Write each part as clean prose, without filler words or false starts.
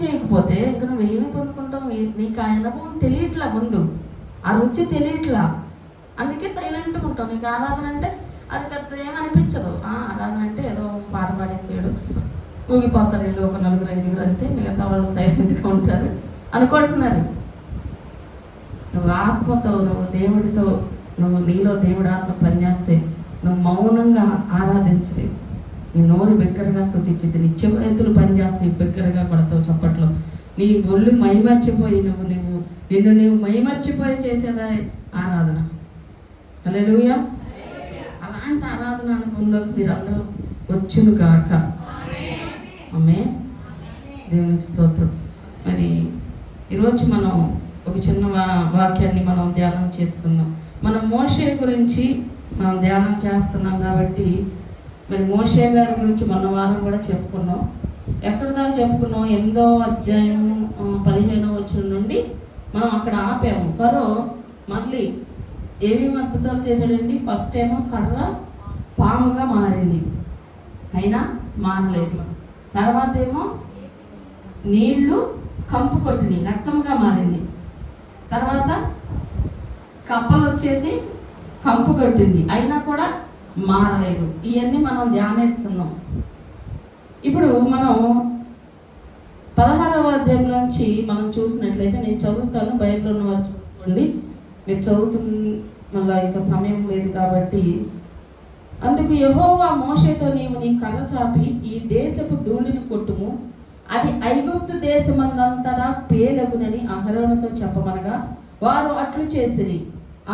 చేయకపోతే ఇంకా నువ్వు ఏమి పొందుకుంటావు? నీకు ఆ అనుభవం తెలియట్లా, ముందు ఆ రుచి తెలియట్లా, అందుకే సైలెంట్గా ఉంటావు. నీకు ఆరాధన అంటే అది పెద్ద ఏమనిపించదు. ఆరాధన అంటే ఏదో పాట పాడేసాడు, ఊగిపోతారు వీళ్ళు, ఒక 4-5 అంతే, మిగతా వాళ్ళు సైలెంట్గా ఉంటారు అనుకుంటున్నారు. నువ్వు ఆత్మతో, నువ్వు దేవుడితో, నువ్వు నీలో దేవుడు ఆత్మ పనిచేస్తే నువ్వు మౌనంగా ఆరాధించలేవు. నీ నోరు బిగ్గరగా స్తుతించింది, నీ చేతులు పనిచేస్తాయి, బిగ్గరగా కొడతావు చప్పట్లో. నీ ఒళ్ళు మైమర్చిపోయి నిన్ను మైమర్చిపోయి చేసేదా ఆరాధన. హల్లెలూయా. అలాంటి ఆరాధన అనుభవంలోకి మీరందరూ వచ్చును గాక. ఆమేన్. దేవునికి స్తోత్రం. మరి ఈరోజు మనం ఒక చిన్న వాక్యాన్ని మనం ధ్యానం చేసుకుందాం. మనం మోషే గురించి మనం ధ్యానం చేస్తున్నాం కాబట్టి, మరి మోషే గారి గురించి మొన్న వారం కూడా చెప్పుకున్నాం. ఎక్కడ దాకా చెప్పుకున్నాం? 8వ అధ్యాయం 15వ వచనం నుండి మనం అక్కడ ఆపాము. ఫరో మళ్ళీ ఏమేమి అద్భుతాలు చేశాడండి? ఫస్ట్ ఏమో కర్ర పాముగా మారింది, అయినా మారలేదు. తర్వాత ఏమో నీళ్లు కంపు కొట్టింది, రక్తముగా మారింది. తర్వాత కప్పలు వచ్చేసి కంపు కొట్టింది, అయినా కూడా మారలేదు. ఇవన్నీ మనం ధ్యానిస్తున్నాం. ఇప్పుడు మనం 16వ అధ్యాయం నుంచి మనం చూసినట్లయితే, నేను చదువుతాను, బైబిల్లో ఉన్న వారు చూసుకోండి. మీరు మళ్ళీ ఇంకా సమయం లేదు కాబట్టి. అందుకు యెహోవా మోషేతో, నీవు నీ కర్ర చాపి ఈ దేశపు ధూళిని కొట్టుము, అది ఐగుప్తు దేశమందంతటా పేలగునని అహరోనుతో చెప్పమనగా వారు అట్లు చేసిరి.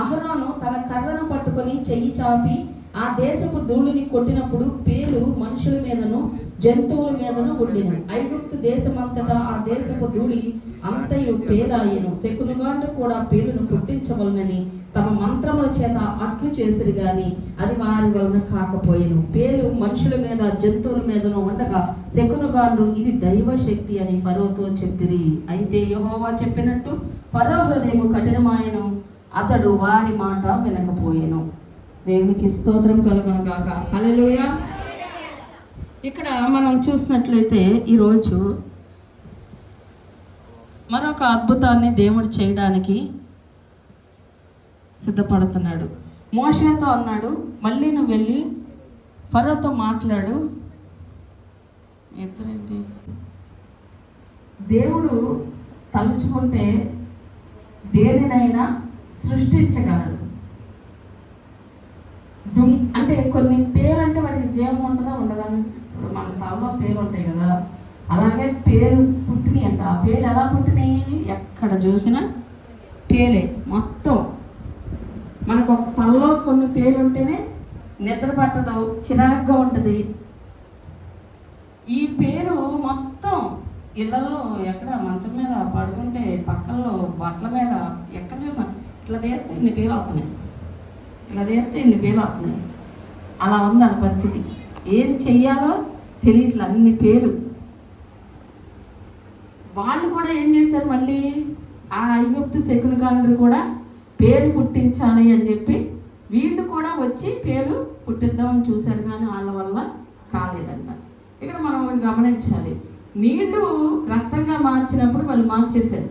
అహరోను తన కర్రను పట్టుకొని చెయ్యి చాపి ఆ దేశపు ధూళిని కొట్టినప్పుడు పేలు మనుషుల మీదను జంతువుల మీదను ఉండిను. ఐగుప్తు దేశమంతటా ఆ దేశపు ధూళి అంతయు పేలాయను. శకునుగాండ్రు కూడా పేలును పుట్టించవలనని తమ మంత్రముల చేత అట్లు చేసిరి గాని అది వారి వలన కాకపోయెను. పేలు మనుషుల మీద జంతువుల మీదను ఉండగా శకునుగాండ్రు ఇది దైవ శక్తి అని ఫరోతో చెప్పిరి. అయితే యెహోవా చెప్పినట్టు ఫరో హృదయము కఠినమాయెను, అతడు వారి మాట వినకపోయెను. దేవునికి స్తోత్రం కలుగును గాక. హల్లెలూయా. ఇక్కడ మనం చూసినట్లయితే ఈరోజు మరొక అద్భుతాన్ని దేవుడు చేయడానికి సిద్ధపడుతున్నాడు. మోషేతో అన్నాడు, మళ్ళీ నువ్వు వెళ్ళి ఫరోతో మాట్లాడు. ఎదురేంటి? దేవుడు తలుచుకుంటే దేనినైనా సృష్టించగలడు. అంటే కొన్ని పేరు అంటే వాటికి జీవం ఉంటుందా ఉండదా? ఇప్పుడు మన తలలో పేరు ఉంటాయి కదా, అలాగే పేరు పుట్టినాయి అంట. ఆ పేరు ఎలా పుట్టినాయి? ఎక్కడ చూసినా పేలే మొత్తం. మనకు ఒక తలలో కొన్ని పేర్లు ఉంటేనే నిద్ర పట్టదు, చిరాగ్గా ఉంటుంది. ఈ పేరు మొత్తం ఇళ్లలో ఎక్కడ మంచం మీద పడుకుంటే, పక్కల్లో బట్టల మీద ఎక్కడ చూసినా ఇట్లా తీస్తే ఇన్ని పేర్లు వస్తున్నాయి, ఇలా తీస్తే ఇన్ని పేర్లు వస్తున్నాయి. అలా ఉంది ఆ పరిస్థితి. ఏం చెయ్యాలో తెలియట్లా, అన్ని పేర్లు. వాళ్ళు కూడా ఏం చేశారు? మళ్ళీ ఆ ఐగుప్తు శకునుగాండ్రు కూడా పేరు పుట్టించాలి అని చెప్పి వీళ్ళు కూడా వచ్చి పేరు పుట్టిద్దామని చూశారు, కానీ వాళ్ళ వల్ల కాలేదంట. ఇక్కడ మనం ఒకటి గమనించాలి. నీళ్లు రక్తంగా మార్చినప్పుడు వాళ్ళు మార్చేశారు,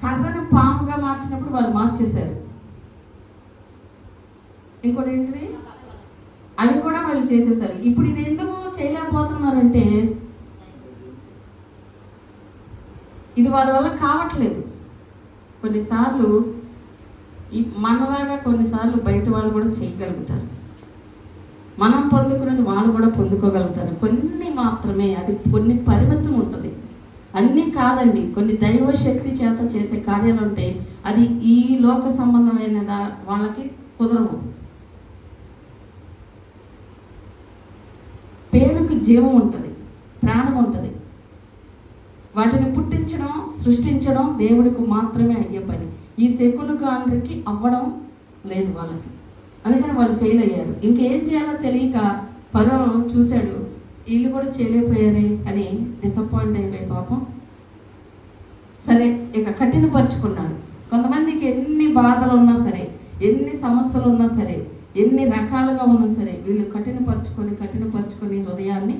కర్రను పాముగా మార్చినప్పుడు వాళ్ళు మార్చేశారు. ఇంకోటి ఏంటిది? అవి కూడా వాళ్ళు చేసేసారు. ఇప్పుడు ఇది ఎందుకు చేయలేకపోతున్నారంటే ఇది వాళ్ళ వల్ల కావట్లేదు. కొన్నిసార్లు మనలాగా కొన్నిసార్లు బయట వాళ్ళు కూడా చేయగలుగుతారు, మనం పొందుకునేది వాళ్ళు కూడా పొందుకోగలుగుతారు. కొన్ని మాత్రమే, అది కొన్ని పరిమితం ఉంటుంది, అన్నీ కాదండి. కొన్ని దైవ శక్తి చేత చేసే కార్యాలు ఉంటాయి, అది ఈ లోక సంబంధమైన వాళ్ళకి కుదరవు. పేరుకి జీవం ఉంటుంది, ప్రాణం ఉంటుంది. వాటిని పుట్టించడం, సృష్టించడం దేవుడికి మాత్రమే అయ్యే పని. ఈ శకునుగాండ్రికి అవ్వడం లేదు వాళ్ళకి, అందుకని వాళ్ళు ఫెయిల్ అయ్యారు. ఇంకేం చేయాలో తెలియక ఫరో చూశాడు, వీళ్ళు కూడా చేయలేకపోయారే అని డిసప్పాయింట్ అయిపోయి పాపం సరే ఇక కఠినపరుచుకున్నాడు. కొంతమందికి ఎన్ని బాధలు ఉన్నా సరే, ఎన్ని సమస్యలు ఉన్నా సరే, ఎన్ని రకాలుగా ఉన్నా సరే, వీళ్ళు కఠినపరుచుకొని హృదయాన్ని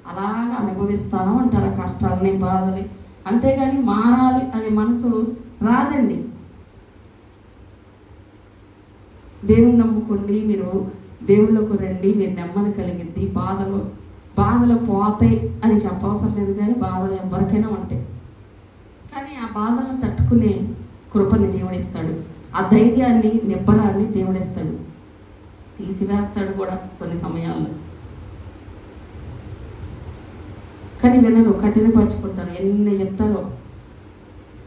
అలాగా అనుభవిస్తూ ఉంటారు ఆ కష్టాలని, బాధని. అంతేగాని మారాలి అనే మనసు రాదండి. దేవుని నమ్ముకోండి, మీరు దేవుళ్ళకు రండి, మీరు నెమ్మది కలిగిద్ది, బాధలు పోతాయి అని చెప్పవసరం లేదు. కానీ బాధలు ఎవరికైనా ఉంటాయి. కానీ ఆ బాధలను తట్టుకునే కృపని దేవుడిస్తాడు, ఆ ధైర్యాన్ని, నిబ్బరాన్ని దేవుడిస్తాడు. తీసివేస్తాడు కూడా కొన్ని సమయాల్లో. కానీ వినరు, కఠినపరుచుకుంటారు, ఎన్ని చెప్తారో.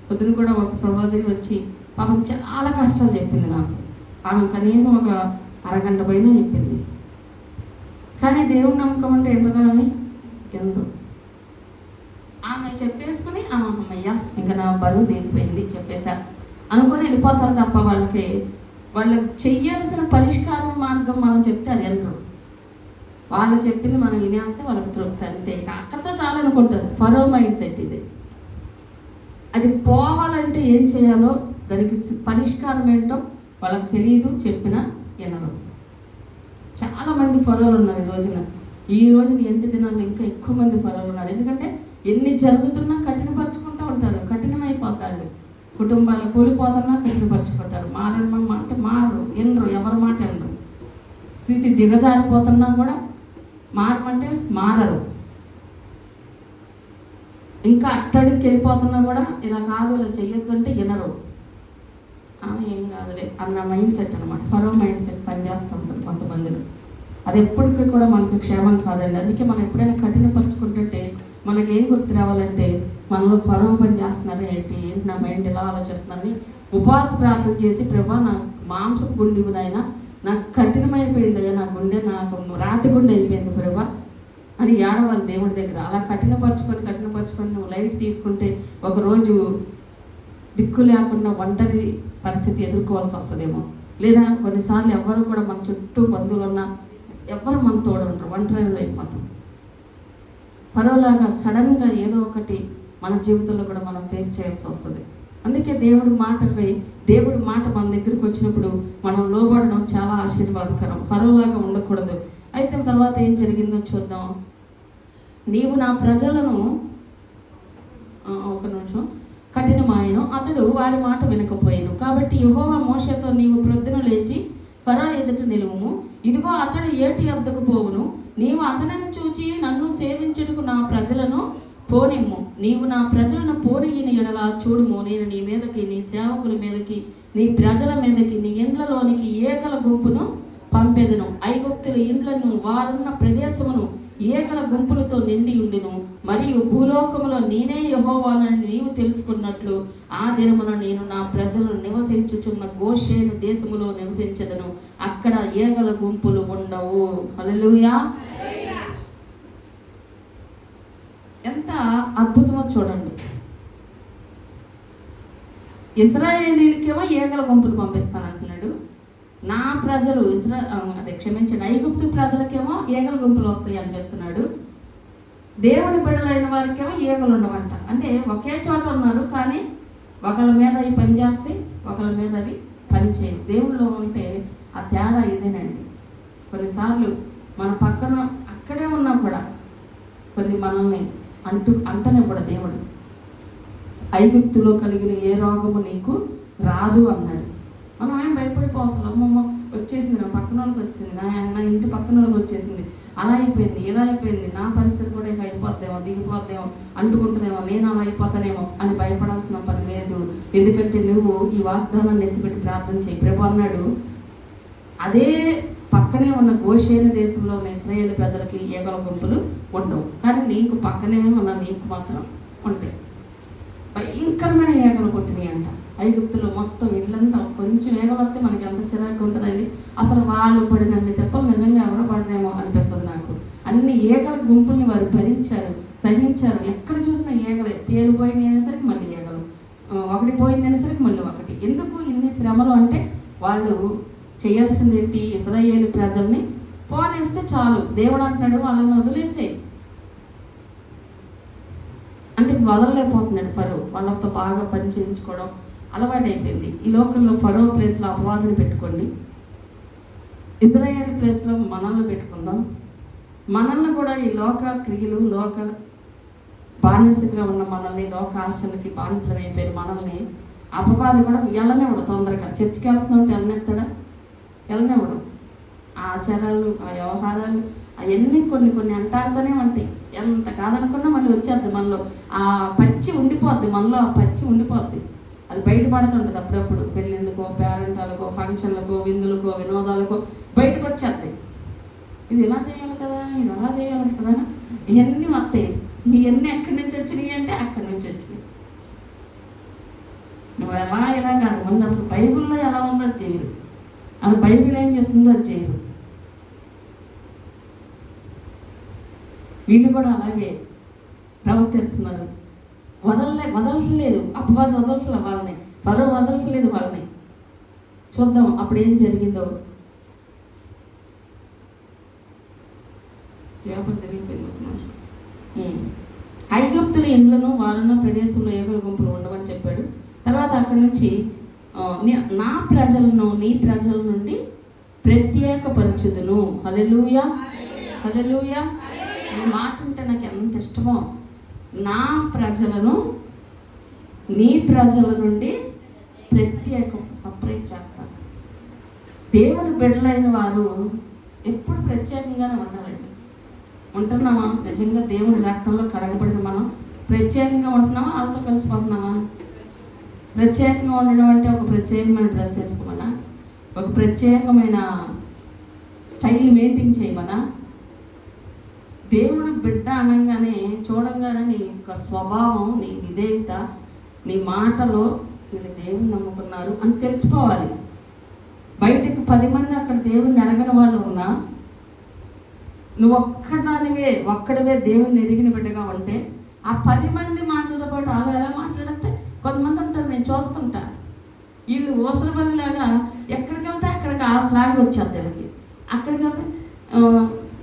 పొద్దున కూడా ఒక సహోదరి వచ్చి పాపం చాలా కష్టాలు చెప్పింది నాకు. ఆమె కనీసం ఒక అరగంట పైన చెప్పింది. కానీ దేవుని నమ్మకం అంటే ఏంటదా ఆమె ఎందు ఆమె చెప్పేసుకుని అమ్మయ్య ఇంకా నా బరువు దిగిపోయింది చెప్పేశా అనుకుని వెళ్ళిపోతారు తప్ప వాళ్ళు చెయ్యాల్సిన పరిష్కారం మార్గం మనం చెప్తే అది ఎన్నరు. వాళ్ళు చెప్పింది మనం వినేస్తే వాళ్ళకి తృప్తి, అంతే. ఇక అక్కడితో చాలా అనుకుంటారు. ఫరో మైండ్ సెట్ ఇది. అది పోవాలంటే ఏం చేయాలో, దానికి పరిష్కారం ఏంటో వాళ్ళకి తెలియదు, చెప్పినా వినరు. చాలామంది ఫరోలు ఉన్నారు ఈ రోజున ఎంత దినాలు ఇంకా ఎక్కువ మంది ఫరోలు ఉన్నారు. ఎందుకంటే ఎన్ని జరుగుతున్నా కఠినపరుచుకుంటూ ఉంటారు, కఠినమైపోతాడు. కుటుంబాలు కూలిపోతున్నా కఠినపరుచుకుంటారు. మాట మారరు, వినరు, ఎవరి మాట వినరు. స్థితి దిగజారిపోతున్నా కూడా మారమంటే మారరు. ఇంకా అట్టడికి వెళ్ళిపోతున్నా కూడా ఇలా కాదు, ఇలా చెయ్యొద్దు అంటే వినరు. ఆమె ఏం కాదులే అన్న మైండ్ సెట్ అనమాట. ఫరో మైండ్ సెట్ పనిచేస్తూ ఉంటుంది కొంతమందిలో. అది ఎప్పటికీ కూడా మనకు క్షేమం కాదండి. అందుకే మనం ఎప్పుడైనా కఠినపరుచుకుంటుంటే మనకేం గుర్తు రావాలంటే, మనలో ఫరో పని చేస్తున్నారా ఏంటి నా మైండ్ ఎలా ఆలోచిస్తున్నారని ఉపవాస ప్రార్థన చేసి, ప్రభా నా మాంసపు గుండె నాయన నాకు కఠినమైపోయింది అయ్యా, నా గుండె నాకు రాతి గుండె అయిపోయింది ప్రభా అని ఏడవాలి దేవుడి దగ్గర. అలా కఠినపరుచుకొని నువ్వు లైట్ తీసుకుంటే ఒకరోజు దిక్కు లేకుండా ఒంటరి పరిస్థితి ఎదుర్కోవాల్సి వస్తుందేమో. లేదా కొన్నిసార్లు ఎవ్వరు కూడా మన చుట్టూ బంధువులు ఉన్నా ఎవ్వరు మన తోడు ఉంటారు, ఒంటరిలో అయిపోతాం. ఫరోలాగా సడన్గా ఏదో ఒకటి మన జీవితంలో కూడా మనం ఫేస్ చేయాల్సి వస్తుంది. అందుకే దేవుడి మాట మన దగ్గరికి వచ్చినప్పుడు మనం లోబడడం చాలా ఆశీర్వాదకరం. ఫరోలాగా ఉండకూడదు. అయితే తర్వాత ఏం జరిగిందో చూద్దాం. నీవు నా ప్రజలను ఒక నిమిషం కఠినమాయను, అతడు వారి మాట వినకపోయాను. కాబట్టి యెహోవా మోషేతో, నీవు ప్రొద్దున లేచి ఫరో ఎదుట నిలువుము, ఇదిగో అతడు ఏటి వద్దకు పోవును, నీవు అతనిని చూచి నన్ను సేవించుటకు నా ప్రజలను పోనిమ్ము. నీవు నా ప్రజలను పోనీయని ఎడల చూడుము, నేను నీ మీదకి, నీ సేవకుల మీదకి, నీ ప్రజల మీదకి, నీ ఇండ్లలోనికి ఏకల గుంపును పంపెదను. ఐగుప్తుల ఇండ్లను, వారున్న ప్రదేశమును ఏకల గుంపులతో నిండి ఉండును. మరియు భూలోకములో నేనే యెహోవానని నీవు తెలుసుకున్నట్లు ఆ దినమున నేను నా ప్రజలు నివసించుచున్న గోషేను దేశములో నివసించదను. అక్కడ ఏగల గుంపులు ఉండవు. హల్లెలూయా. ఎంత అద్భుతమో చూడండి. ఇశ్రాయేలీలకేమో ఏగల గుంపులు పంపిస్తానంటున్నాడు. నా ప్రజలు ఐగుప్తు ప్రజలకేమో ఏగల గుంపులు వస్తాయి అని చెప్తున్నాడు. దేవుని బిడ్డలైన వారికేమో ఏగలు ఉండవంట. అంటే ఒకే చోట ఉన్నారు, కానీ ఒకళ్ళ మీద అవి పని చేస్తే ఒకళ్ళ మీద అవి పని చేయవు. దేవుళ్ళు ఉంటే ఆ తేడా ఇదేనండి. కొన్నిసార్లు మన పక్కన అక్కడే ఉన్నా కూడా కొన్ని మనల్ని అంటనే కూడా దేవుడు, ఐగుప్తులో కలిగిన ఏ రోగము నీకు రాదు అన్నాడు. మనం ఏం భయపడిపోవసలు, అమ్మమ్మ వచ్చేసింది, నా పక్కన వాళ్ళకి వచ్చింది, నా ఇంటి పక్కన వాళ్ళకి వచ్చేసింది, అలా అయిపోయింది, ఇలా అయిపోయింది, నా పరిస్థితి కూడా ఇక అయిపోద్దేమో, దిగిపోద్దేమో, అంటుకుంటుందేమో, నేను అలా అయిపోతానేమో అని భయపడాల్సిన పని లేదు. ఎందుకంటే నువ్వు ఈ వాగ్దానాన్ని ఎత్తిపెట్టి ప్రార్థన చేయి. ప్రభు అన్నాడు, అదే పక్కనే ఉన్న గోషేను దేశంలో ఉన్న ఇశ్రాయేలు ప్రజలకి ఏగల గుంపులు ఉండవు, కానీ నీకు పక్కనే ఉన్న నీకు మాత్రం ఉంటాయి. భయంకరమైన ఏగలు కొట్టినాయి అంట. ఐగుప్తులో మొత్తం ఇళ్ళంతా కొంచెం ఏగలు వస్తే మనకి ఎంత చిరాకు ఉంటుందండి. అసలు వాళ్ళు పడినన్ని తెప్పలు నిజంగా ఎవరో పడినేమో అనిపిస్తుంది నాకు. అన్ని ఏగల గుంపుల్ని వారు భరించారు, సహించారు. ఎక్కడ చూసినా ఏగలే. పేరు పోయింది అనేసరికి మళ్ళీ ఏగలు, ఒకటి పోయింది అనేసరికి మళ్ళీ ఒకటి. ఎందుకు ఇన్ని శ్రమలు అంటే, వాళ్ళు చేయాల్సింది ఏంటి? ఇశ్రాయేలు ప్రజల్ని పోనేస్తే చాలు. దేవుడు అంటున్నాడు వాళ్ళని వదిలేసే అంటే వదలలేకపోతున్నాడు ఫరో. వాళ్ళతో బాగా పని చేయించుకోవడం అలవాటు అయిపోయింది. ఈ లోకంలో ఫరో ప్లేస్లో అపవాదిని పెట్టుకోండి, ఇశ్రాయేలు ప్లేస్లో మనల్ని పెట్టుకుందాం. మనల్ని కూడా ఈ లోక క్రియలు, లోక బానిసగా ఉన్న మనల్ని, లోక ఆశలకి బానిసలు అయిపోయిన మనల్ని అపవాది కూడా వెళ్ళనివ్వడు. తొందరగా చర్చికి వెళ్తుంటే వెళ్ళనిస్తాడా? వెళ్ళనివ్వడు. ఆ ఆచారాలు, ఆ వ్యవహారాలు అవన్నీ కొన్ని అంటారుతూనే ఉంటాయి. ఎంత కాదనుకున్నా మళ్ళీ వచ్చేద్ది మనలో. ఆ పచ్చి ఉండిపోద్ది మనలో, ఆ పచ్చి ఉండిపోద్ది. అది బయటపడుతుంటుంది అప్పుడప్పుడు. పెళ్ళిళ్ళకో, పేరెంటాలకో, ఫంక్షన్లకో, విందులకో, వినోదాలకో బయటకు వచ్చేద్ది. ఇది ఇలా చేయాలి కదా, ఇది అలా చేయాలి కదా, ఇవన్నీ వస్తాయి. ఇవన్నీ ఎక్కడి నుంచి వచ్చినాయి అంటే అక్కడి నుంచి వచ్చినాయి. నువ్వు ఇలా కాదు, ముందు అసలు బైబిల్లో ఎలా ఉందో అది చేయరు. అసలు బైబిల్ ఏం చెప్తుందో అది చేయరు. వీళ్ళు కూడా అలాగే ప్రవర్తిస్తున్నారు. వదలట్లేదు. అపవాది వదలట్లే వాళ్ళని, ఫరో వదలట్లేదు వాళ్ళని. చూద్దాం అప్పుడు ఏం జరిగిందో. ఐగుప్తుల ఇండ్లను వారున్న ప్రదేశంలో ఏగుల గుంపులు ఉండవని చెప్పాడు. తర్వాత అక్కడి నుంచి నా ప్రజలను నీ ప్రజల నుండి ప్రత్యేకపరచుదును. హల్లెలూయా, హల్లెలూయా. ఈ మాట ఉంటే నాకు ఎంత ఇష్టమో. నా ప్రజలను నీ ప్రజల నుండి సపరేట్ చేస్తాను. దేవుని బిడ్డలైన వారు ఎప్పుడు ప్రత్యేకంగానే ఉండాలండి. ఉంటున్నామా? నిజంగా దేవుని రక్తంలో కడగబడిన మనం ప్రత్యేకంగా ఉంటున్నామా? వాళ్ళతో కలిసిపోతున్నామా? ప్రత్యేకంగా ఉండడం అంటే ఒక ప్రత్యేకమైన డ్రెస్ వేసుకోమన్నా, ఒక ప్రత్యేకమైన స్టైల్ మెయింటైన్ చేయమన్నా? దేవుడు బిడ్డ అనగానే చూడంగానే నీ యొక్క స్వభావం, నీ విధేయత, నీ మాటలో వీళ్ళు దేవుని నమ్ముకున్నారు అని తెలిసిపోవాలి. బయటకు 10 మంది అక్కడ దేవుని ఎరగని వాళ్ళు ఉన్నా, నువ్వు ఒక్కడివే దేవుని ఎరిగిన బిడ్డగా ఉంటే ఆ 10 మంది మాటలతో పాటు వాళ్ళు ఎలా మాట్లాడితే కొంతమంది ఉంటారు, నేను చూస్తుంటా, వీళ్ళు ఊసరపల్లిలాగా ఎక్కడికి వెళ్తే అక్కడికి ఆ స్లాంగ్ వచ్చేది వీళ్ళకి. అక్కడికి వెళ్తే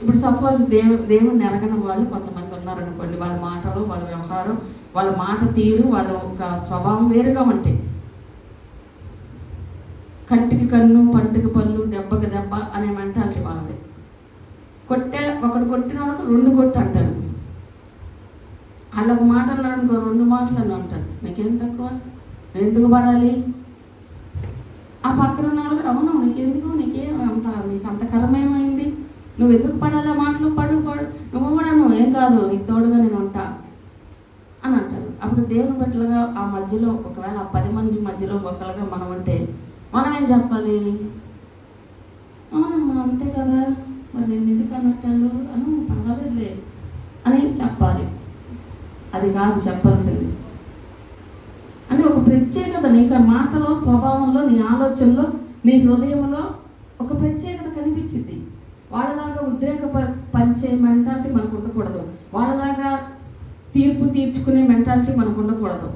ఇప్పుడు సపోజ్ దేవుడిని ఎరగని వాళ్ళు కొంతమంది ఉన్నారనుకోండి, వాళ్ళ మాటలు, వాళ్ళ వ్యవహారం, వాళ్ళ మాట తీరు, వాళ్ళ ఒక స్వభావం వేరుగా ఉంటాయి. కంటికి కన్ను, పంటికి పళ్ళు, దెబ్బకి దెబ్బ అనే మెంటాలిటీ వాళ్ళది. ఒకడు కొట్టిన వాళ్ళకి 2 కొట్టు అంటారు. వాళ్ళు ఒక మాట అన్నారు అనుకో, 2 మాటలు అని అంటారు. నీకేం తక్కువ, నువ్వు ఎందుకు పడాలి? ఆ పక్కన ఉన్న వాళ్ళు కూడా అవును నీకెందుకు, నీకు అంత కరమేమైంది, నువ్వు ఎందుకు పడాలి మాటలు, పడు నువ్వు ఏం కాదు, నీకు తోడుగా నేను ఉంటా అని అంటారు. అప్పుడు దేవుని బిడ్డలుగా ఆ మధ్యలో ఒకవేళ ఆ 10 మంది మధ్యలో ఒకళ్ళగా మనం అంటే మనం ఏం చెప్పాలి? అవునమ్మా అంతే కదా, మరి నేను ఎందుకు అన్నట్టాడు అను పర్వాలేదులే అని చెప్పాలి. అది కాదు చెప్పాల్సింది. అంటే ఒక ప్రత్యేకత నీకు మాటలో, స్వభావంలో, నీ ఆలోచనలో, నీ హృదయంలో ఒక ప్రత్యేకత కనిపించింది. వాళ్ళలాగా ఉద్రేక పరిచే మెంటాలిటీ మనకు ఉండకూడదు. వాళ్ళలాగా తీర్పు తీర్చుకునే మెంటాలిటీ మనకు ఉండకూడదు.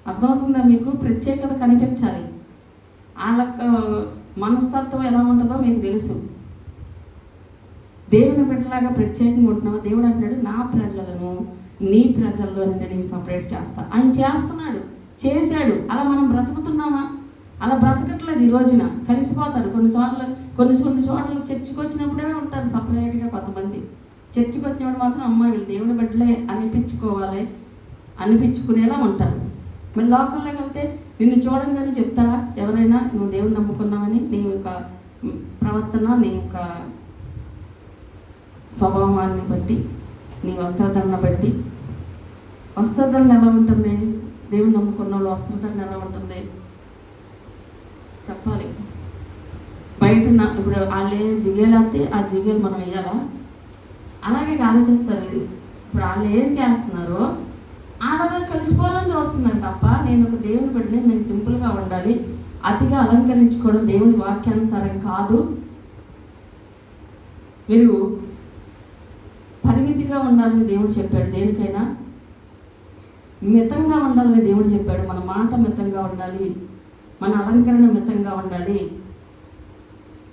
అర్థమవుతుందా మీకు? ప్రత్యేకత కనిపించాలి. వాళ్ళ మనస్తత్వం ఎలా ఉంటుందో మీకు తెలుసు. దేవుని బిడ్డలాగా ప్రత్యేకంగా ఉంటున్నావా? దేవుడు అంటున్నాడు, నా ప్రజలను నీ ప్రజల్లో అంటే నేను సపరేట్ చేస్తా. ఆయన చేస్తున్నాడు, చేశాడు. అలా మనం బ్రతుకుతున్నామా? అలా బ్రతకట్లేదు. ఈ రోజున కలిసిపోతారు. కొన్ని చోట్ల చర్చికి వచ్చినప్పుడే ఉంటారు సపరేట్గా. కొంతమంది చర్చికి వచ్చినప్పుడు మాత్రం అమ్మ వీళ్ళు దేవుని బిడ్డలే అనిపించుకునేలా ఉంటారు. మరి లోకంలోకి వెళ్తే నిన్ను చూడంగానే చెప్తారా ఎవరైనా నువ్వు దేవుని నమ్ముకున్నావని? నీ యొక్క ప్రవర్తన, నీ యొక్క స్వభావాన్ని బట్టి, నీ వస్త్రధరణ బట్టి. వస్త్రధరణ ఎలా ఉంటుంది? దేవుని నమ్ముకున్న వాళ్ళు వస్త్రధరణ ఎలా ఉంటుంది చెప్పాలి. బయట ఇప్పుడు వాళ్ళు జిగేలు వస్తే ఆ జిగేలు మనం వేయాలా? అలాగే ఆలోచిస్తారు. ఇప్పుడు వాళ్ళు ఏం చేస్తున్నారో ఆడలో కలిసిపోవాలని చూస్తున్నారు తప్ప, నేను ఒక దేవుని బిడ్డని, నేను సింపుల్గా ఉండాలి, అతిగా అలంకరించుకోవడం దేవుని వాక్యానుసారం కాదు, మీరు పరిమితిగా ఉండాలని దేవుడు చెప్పాడు. దేనికైనా మితంగా ఉండాలని దేవుడు చెప్పాడు. మన మాట మితంగా ఉండాలి, మన అలంకరణ మితంగా ఉండాలి.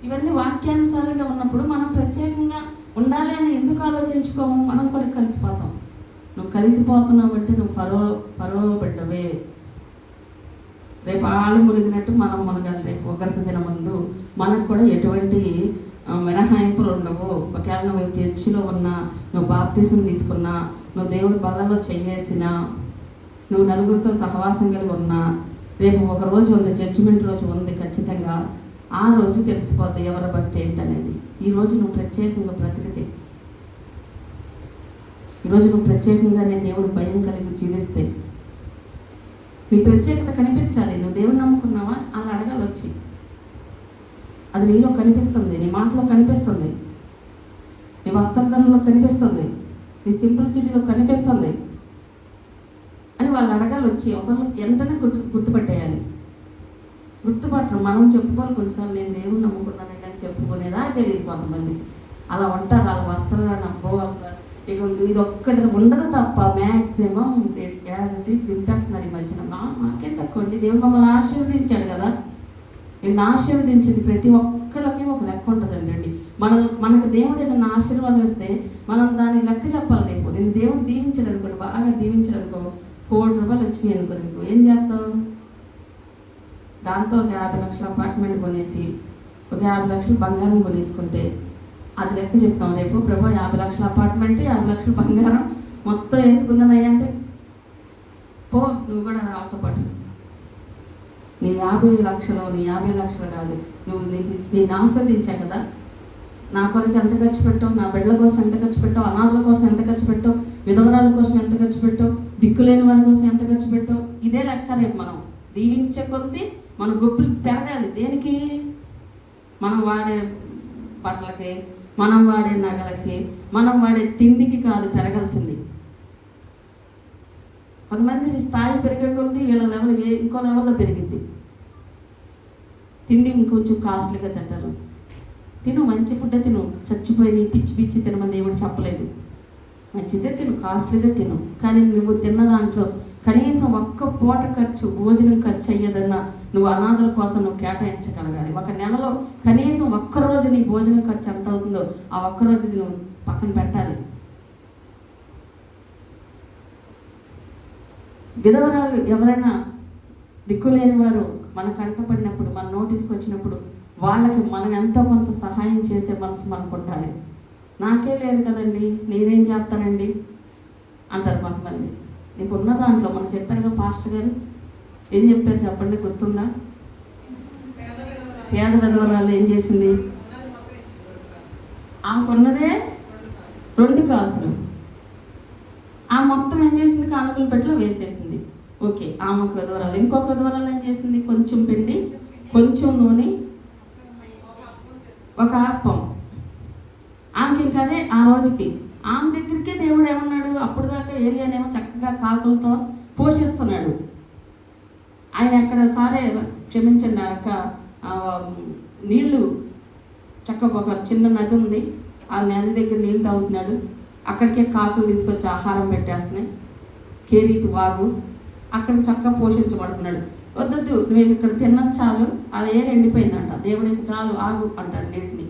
ఇవన్నీ వాక్యానుసారంగా ఉన్నప్పుడు మనం ప్రత్యేకంగా ఉండాలి అని ఎందుకు ఆలోచించుకోము? మనం కూడా కలిసిపోతాం. నువ్వు కలిసిపోతున్నావు అంటే నువ్వు ఫరో బిడ్డవే. రేపు వాళ్ళు మునిగినట్టు మనం మునగాలి. రేపు ఉగ్రత దిన ముందు మనకు కూడా ఎటువంటి మినహాయింపులు ఉండవు. ఒకవేళ నువ్వు చర్చిలో ఉన్నా, నువ్వు బాప్తిసం తీసుకున్నా, నువ్వు దేవుని బల్లలో చెయ్యేసినా, నువ్వు నలుగురితో సహవాసం కలిగి ఉన్నా, రేపు ఒక రోజు ఉంది, జడ్జిమెంట్ రోజు ఉంది ఖచ్చితంగా. ఆ రోజు తెలిసిపోద్ది ఎవరి భక్తి ఏంటనేది. ఈరోజు నువ్వు ప్రత్యేకంగా బ్రతికితే, ఈరోజు నువ్వు ప్రత్యేకంగానే దేవుడు భయం కలిగి జీవిస్తే నీ ప్రత్యేకత కనిపించాలి. నువ్వు దేవుని నమ్ముకున్నావా అలా అడగాలి వచ్చి. అది నీలో కనిపిస్తుంది, నీ మాటలో కనిపిస్తుంది, నీ వస్త్రధనంలో కనిపిస్తుంది, నీ సింప్లిసిటీలో కనిపిస్తుంది అని వాళ్ళు అడగాలి వచ్చి. ఒకరు వెంటనే గుర్తుపట్టేయాలి. గుర్తుపట్టరు. మనం చెప్పుకోవాలి కొన్నిసార్లు, నేను దేవుని నమ్ముకున్నానండి అని చెప్పుకునేదా తెలియదు కొంతమంది. అలా ఉంటారు. వాళ్ళ వస్త్రాలు అబ్బో అసలు ఇది ఒక్కటి ఉండదు తప్ప మ్యాక్సిమం యాజ్ ఇట్ ఈస్ దింపేస్తున్నారు ఈ మధ్యన. మాకేం తక్కువ అండి, దేవుడు మమ్మల్ని ఆశీర్వదించాడు కదా. నేను ఆశీర్వదించింది ప్రతి ఒక్కళ్ళకి ఒక లెక్క ఉంటుందండి. మనకు దేవుడు ఏదైనా ఆశీర్వాదం ఇస్తే మనం దానికి లెక్క చెప్పాలి. రేపు నేను దేవుడు దీవించాడు అనుకోండి, బాగా దీవించాడు అనుకో, ₹1,00,00,000 వచ్చినాయి అనుకో, నీకు ఏం చేస్తావు? దాంతో ఒక 50 లక్షల అపార్ట్మెంట్ కొనేసి ఒక 50 లక్షలు బంగారం కొనేసుకుంటే అది లెక్క చెప్తాం రేపు. ప్రభు 50 లక్షల అపార్ట్మెంట్, 50 లక్షల బంగారం మొత్తం వేసుకున్నానయ్యా అంటే పో, నువ్వు కూడా వాళ్ళతో పాటు. నీ 50 లక్షలు నీ 50 లక్షలు కాదు, నువ్వు నేను ఆస్వాదించా కదా. నా కొరకు ఎంత ఖర్చు పెట్టావు, నా బిడ్డల కోసం ఎంత ఖర్చు పెట్టావు, అనాథల కోసం ఎంత ఖర్చు పెట్టావు, విధవరాల కోసం ఎంత ఖర్చు పెట్టావు, దిక్కులేని వారి కోసం ఎంత ఖర్చు పెట్టావు. ఇదే లెక్క రేపు మనం దీవించే కొద్ది మన గొప్పలు పెరగాలి. దేనికి? మనం వాడే బట్టలకి, మనం వాడే నగలకి, మనం వాడే తిండికి కాదు పెరగాల్సింది. కొంతమంది స్థాయి పెరిగే కొద్ది వీళ్ళ లెవెల్ ఇంకో లెవెల్లో పెరిగింది. తిండి ఇంకొంచెం కాస్ట్లీగా తింటారు. తిను, మంచి ఫుడ్ తిను, చచ్చిపోయి పిచ్చి పిచ్చి తినమని దేవుడు చెప్పలేదు. మంచిదే తిను, కాస్ట్లీదే తిను, కానీ నువ్వు తిన్న దాంట్లో కనీసం ఒక్క పూట ఖర్చు, భోజనం ఖర్చు అయ్యేదన్నా నువ్వు అనాథల కోసం నువ్వు కేటాయించగలగాలి. ఒక నెలలో కనీసం ఒక్కరోజు నీ భోజనం ఖర్చు ఎంత అవుతుందో ఆ ఒక్కరోజుది నువ్వు పక్కన పెట్టాలి. విధవరాలు ఎవరైనా దిక్కులేని వారు మన కంటపడినప్పుడు, మన నోటీస్కి వచ్చినప్పుడు వాళ్ళకి మనం ఎంతో కొంత సహాయం చేసే మనసు మనకు ఉండాలి. నాకే లేదు కదండి, నేనేం చేస్తానండి అంటారు కొంతమంది. నీకు ఉన్న దాంట్లో మనం చెప్పారుగా, పాస్టర్ గారు ఏం చెప్పారు చెప్పండి, గుర్తుందా? పేద విధవరాలు ఏం చేసింది? ఆమెకున్నదే 2 కాసులు. ఆ మొత్తం ఏం చేసింది? కానుకల పెట్టలో వేసేసింది. ఓకే, ఆమెకు విధవరాలు. ఇంకొక విధవరాలు ఏం చేసింది? కొంచెం పిండి, కొంచెం నూనె, ఒక అప్పం. ఆమెకి ఇంకా అదే ఆ రోజుకి. ఆమె దగ్గరికే దేవుడు ఏమన్నాడు? అప్పుడు దాకా ఏలియానేమో చక్కగా కాకులతో పోషిస్తున్నాడు. ఆయన అక్కడ సారే క్షమించండి అక్క, నీళ్లు చక్కగా ఒక చిన్న నది ఉంది, ఆ నది దగ్గర నీళ్ళు తాగుతున్నాడు. అక్కడికే కాకులు తీసుకొచ్చి ఆహారం పెట్టేస్తున్నాయి. కేరీతి వాగు, అక్కడ చక్కగా పోషించబడుతున్నాడు. వద్దొద్దు, నువ్వు ఇక్కడ తిన్నది చాలు, అది ఎండిపోయిందంట. దేవుడికి చాలు ఆగు అంటాడు నీటిని.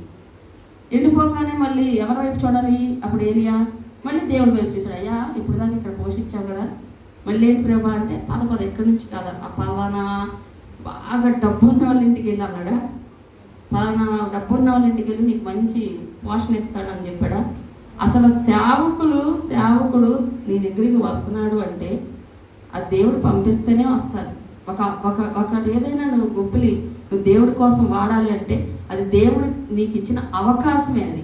ఎండిపోగానే మళ్ళీ ఎవరి వైపు చూడాలి? అప్పుడు ఏలియా మళ్ళీ దేవుడి వైపు చూసాడు. అయ్యా ఇప్పుడు దాకా ఇక్కడ పోషించావు కదా, మళ్ళీ ఏంటి ప్రభా అంటే, పద ఎక్కడి నుంచి కాదా, ఆ పలానా బాగా డబ్బున్న వాళ్ళ ఇంటికి వెళ్ళి అన్నాడా? పలానా డబ్బున్న వాళ్ళ ఇంటికి వెళ్ళి నీకు మంచి పోషణ ఇస్తాడని చెప్పాడా? అసలు సేవకుడు నీ దగ్గరికి వస్తున్నాడు అంటే అది దేవుడు పంపిస్తేనే వస్తారు. ఒకటి ఏదైనా నువ్వు గొప్పలి నువ్వు దేవుడి కోసం వాడాలి అంటే అది దేవుడు నీకు ఇచ్చిన అవకాశమే. అది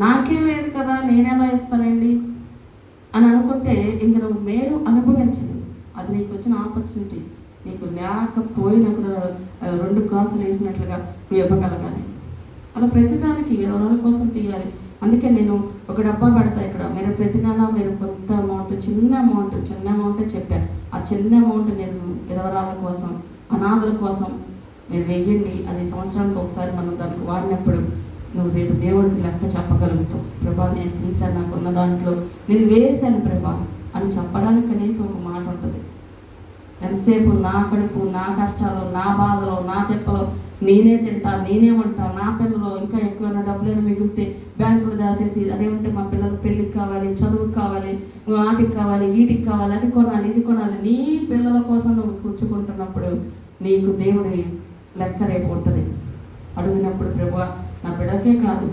నాకే లేదు కదా, నేనెలా ఇస్తానండి అని అనుకుంటే ఇంక నువ్వు మేలు అనుభవించలేవు. అది నీకు వచ్చిన ఆపర్చునిటీ. నీకు లేకపోయినా కూడా 2 కాసులు వేసినట్లుగా నువ్వు ఇవ్వగలగాలి. అలా ప్రతిదానికి వివరాల కోసం తీయాలి. అందుకే నేను ఒక డబ్బా పెడతా ఇక్కడ. మీరు ప్రతి నెల మీరు కొంత అమౌంట్, చిన్న అమౌంటే చెప్పాను. ఆ చిన్న అమౌంట్ మీరు విధవరాల కోసం, అనాథల కోసం మీరు వెయ్యండి. అది సంవత్సరానికి ఒకసారి మనం దానికి వాడినప్పుడు నువ్వు రేపు దేవుడికి లెక్క చెప్పగలుగుతావు. ప్రభా నేను తీశాను, నాకున్న దాంట్లో నేను వేసాను ప్రభా అని చెప్పడానికి కనీసం ఒక మాట ఉంటుంది. ఎంతసేపు నా కడుపు, నా కష్టాలు, నా బాధలో, నా తెప్పలో నేనే తింటా, నేనే ఉంటా, నా పిల్లలు ఇంకా ఎక్కువైనా డబ్బులైనా మిగిలితే బ్యాంకులు దాసేసి అదేమంటే మా పిల్లలు పెళ్ళికి కావాలి, చదువుకు కావాలి, వాటికి కావాలి, వీటికి కావాలి, అది కొనాలి, ఇది కొనాలి. నీ పిల్లల కోసం నువ్వు కూర్చుకుంటున్నప్పుడు నీకు దేవుడి లెక్క రేపు ఉంటుంది. అడిగినప్పుడు ప్రభువా నా బిడ్డకే కాదు,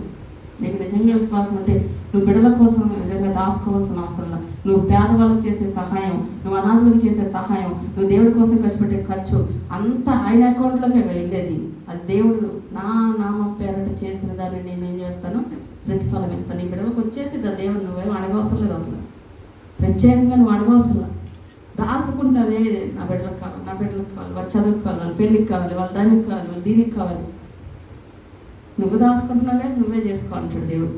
నీకు నిజంగా విశ్వాసం ఉంటే నువ్వు బిడ్డల కోసం నిజంగా దాచుకోవాల్సిన అవసరం లేదు. నువ్వు పేదవాళ్ళకి చేసే సహాయం, నువ్వు అనాథులకు చేసే సహాయం, నువ్వు దేవుడి కోసం ఖర్చు పెట్టే ఖర్చు అంతా ఆయన అకౌంట్లోకే వెళ్ళేది. అది దేవుడు నా నామం పేరట చేసిన దాన్ని నేనేం చేస్తాను, ప్రతిఫలం ఇస్తాను. ఈ బిడ్డలకు వచ్చేసిద్దా దేవుడు, నువ్వేం అడగవసరం లేదు. అసలు ప్రత్యేకంగా నువ్వు అడగవసరం లేదు. దాచుకుంటావే, నా బిడ్డలకు కావాలి, నా బిడ్డలకు కావాలి, వాళ్ళ చదువుకు కావాలి, వాళ్ళ పెళ్ళికి కావాలి, వాళ్ళ దానికి కావాలి, వాళ్ళ దీనికి కావాలి. నువ్వు దాచుకుంటున్నావే, నువ్వే చేసుకో అంటాడు దేవుడు.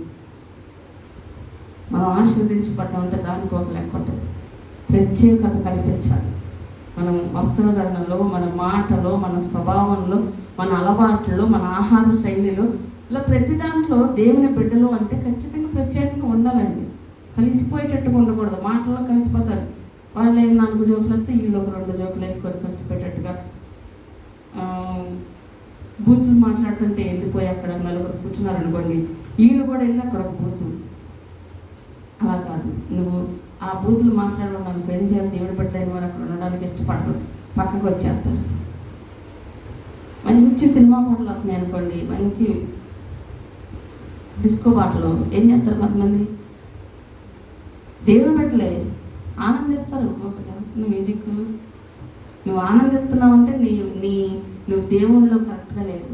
మనం ఆశీర్వదించబడ్డా ఉంటే దానికి ఒక లెక్క ఉంటుంది. ప్రత్యేకత కనిపించాలి. మనం వస్త్రధరణలో, మన మాటలో, మన స్వభావంలో, మన అలవాట్లలో, మన ఆహార శైలిలో, ఇలా ప్రతి దాంట్లో దేవుని బిడ్డలు అంటే ఖచ్చితంగా ప్రత్యేకంగా ఉండాలండి. కలిసిపోయేటట్టుగా ఉండకూడదు. మాటల్లో కలిసిపోతారు. వాళ్ళు 4 జోకులు వస్తే వీళ్ళు ఒక 2 జోకులు వేసుకొని కలిసిపోయేటట్టుగా, బూతులు మాట్లాడుతుంటే వెళ్ళిపోయి అక్కడ 4 కూర్చున్నారనుకోండి, వీళ్ళు కూడా వెళ్ళి అక్కడ ఒక బూతు. అలా కాదు. నువ్వు ఆ బూతులు మాట్లాడడానికి ఏం చేయాలి, దేవుడి బిడ్డలైన వారు అక్కడ ఉండడానికి ఇష్టపడరు, పక్కకు వచ్చేస్తారు. మంచి సినిమా పాటలు వస్తున్నాయి అనుకోండి, మంచి డిస్కో పాటలు ఏం చేస్తారు కొంతమంది, దేవుని బిడ్డలే ఆనందిస్తారు. మ్యూజిక్ నువ్వు ఆనందిస్తున్నావు అంటే నువ్వు దేవుళ్ళలో కరెక్ట్గా లేదు.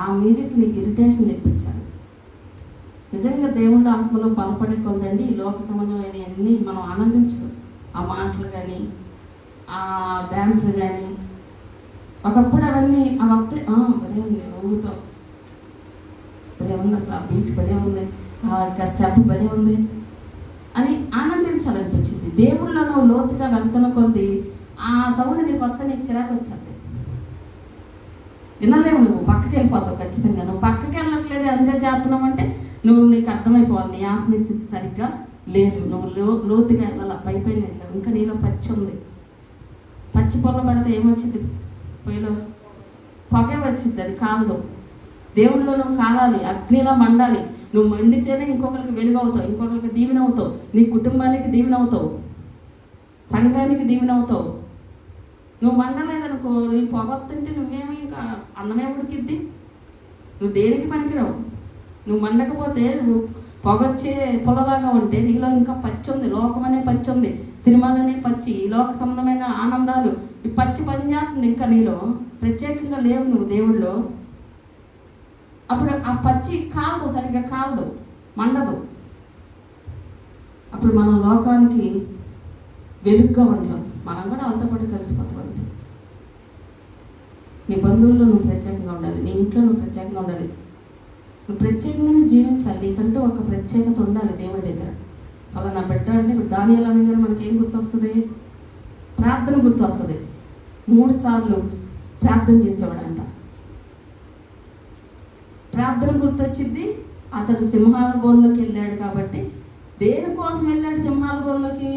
ఆ మ్యూజిక్ నీకు ఇరిటేషన్ తెప్పించాలి. నిజంగా దేవుళ్ళ ఆత్మలో బలపడే కొద్దండి ఈ లోక సంబంధమైన అన్నీ మనం ఆనందించదు. ఆ మాటలు కానీ, ఆ డ్యాన్స్లు కానీ, ఒకప్పుడు అవన్నీ ఆ వస్తే భలే ఉంది, ఊగుతాం, భలే ఉంది, అసలు ఆ బీట్ భలే ఉంది, ఆ స్టెప్ భలే ఉంది అని ఆనందించాలనిపించింది. దేవుళ్ళలో లోతుగా వెళ్తున్న కొద్ది ఆ సౌండ్ నీకు కొత్త, నీకు చిరాకు వచ్చేది, వినలేవు, నువ్వు పక్కకి వెళ్ళిపోతావు. ఖచ్చితంగా నువ్వు పక్కకి వెళ్ళట్లేదు, ఎంజాయ్ చేస్తున్నావు అంటే నీకు అర్థమైపోవాలి నీ ఆత్మీయస్థితి సరిగ్గా లేదు. నువ్వు లోతుగా వెళ్ళాలి, పైన వెళ్ళావు. ఇంకా నీలో పచ్చి ఉంది. పచ్చి పొల్ల పడితే ఏమొచ్చింది, పొయ్యిలో పొగే వచ్చింది, అది కాలదు. దేవుళ్ళలో నువ్వు కాలాలి, అగ్నిలా మండాలి. నువ్వు మండితేనే ఇంకొకరికి వెలుగు అవుతావు, ఇంకొకరికి దీవెన అవుతావు, నీ కుటుంబానికి దీవెన అవుతావు, సంఘానికి దీవెన అవుతావు. నువ్వు మండలేదనుకో, నీ పొగొత్తుంటే నువ్వేమి ఇంకా అన్నమే ఉడికిద్ది, నువ్వు దేనికి పనికిరావు. నువ్వు మండకపోతే, నువ్వు పొగొచ్చే పొలలాగా ఉంటే నీలో ఇంకా పచ్చి ఉంది, లోకమనే పచ్చి ఉంది, సినిమాలనే పచ్చి, ఈ లోక సంబంధమైన ఆనందాలు, ఈ పచ్చి పని చేస్తుంది. ఇంకా నీలో ప్రత్యేకంగా లేవు నువ్వు దేవుళ్ళు. అప్పుడు ఆ పచ్చి కాలదు, సరిగ్గా కాలదు, మండదు. అప్పుడు మనం లోకానికి వెలుగ్గా ఉండదు, మనం కూడా వాళ్ళతో పాటు కలిసిపోతాం. అంతే. నీ బంధువుల్లో నువ్వు ప్రత్యేకంగా ఉండాలి, నీ ఇంట్లో నువ్వు ప్రత్యేకంగా ఉండాలి, నువ్వు ప్రత్యేకంగానే జీవించాలి. నీకంటూ ఒక ప్రత్యేకత ఉండాలి దేవుడి దగ్గర. అలా నా బిడ్డ అంటే ఇప్పుడు దానియేలు అనగానే మనకేం గుర్తొస్తుంది, ప్రార్థన గుర్తొస్తుంది. 3 సార్లు ప్రార్థన చేసేవాడంట. ప్రార్థన గుర్తొచ్చింది. అతడు సింహాల బోన్లోకి వెళ్ళాడు కాబట్టి, దేనికోసం వెళ్ళాడు సింహాల బోన్లోకి?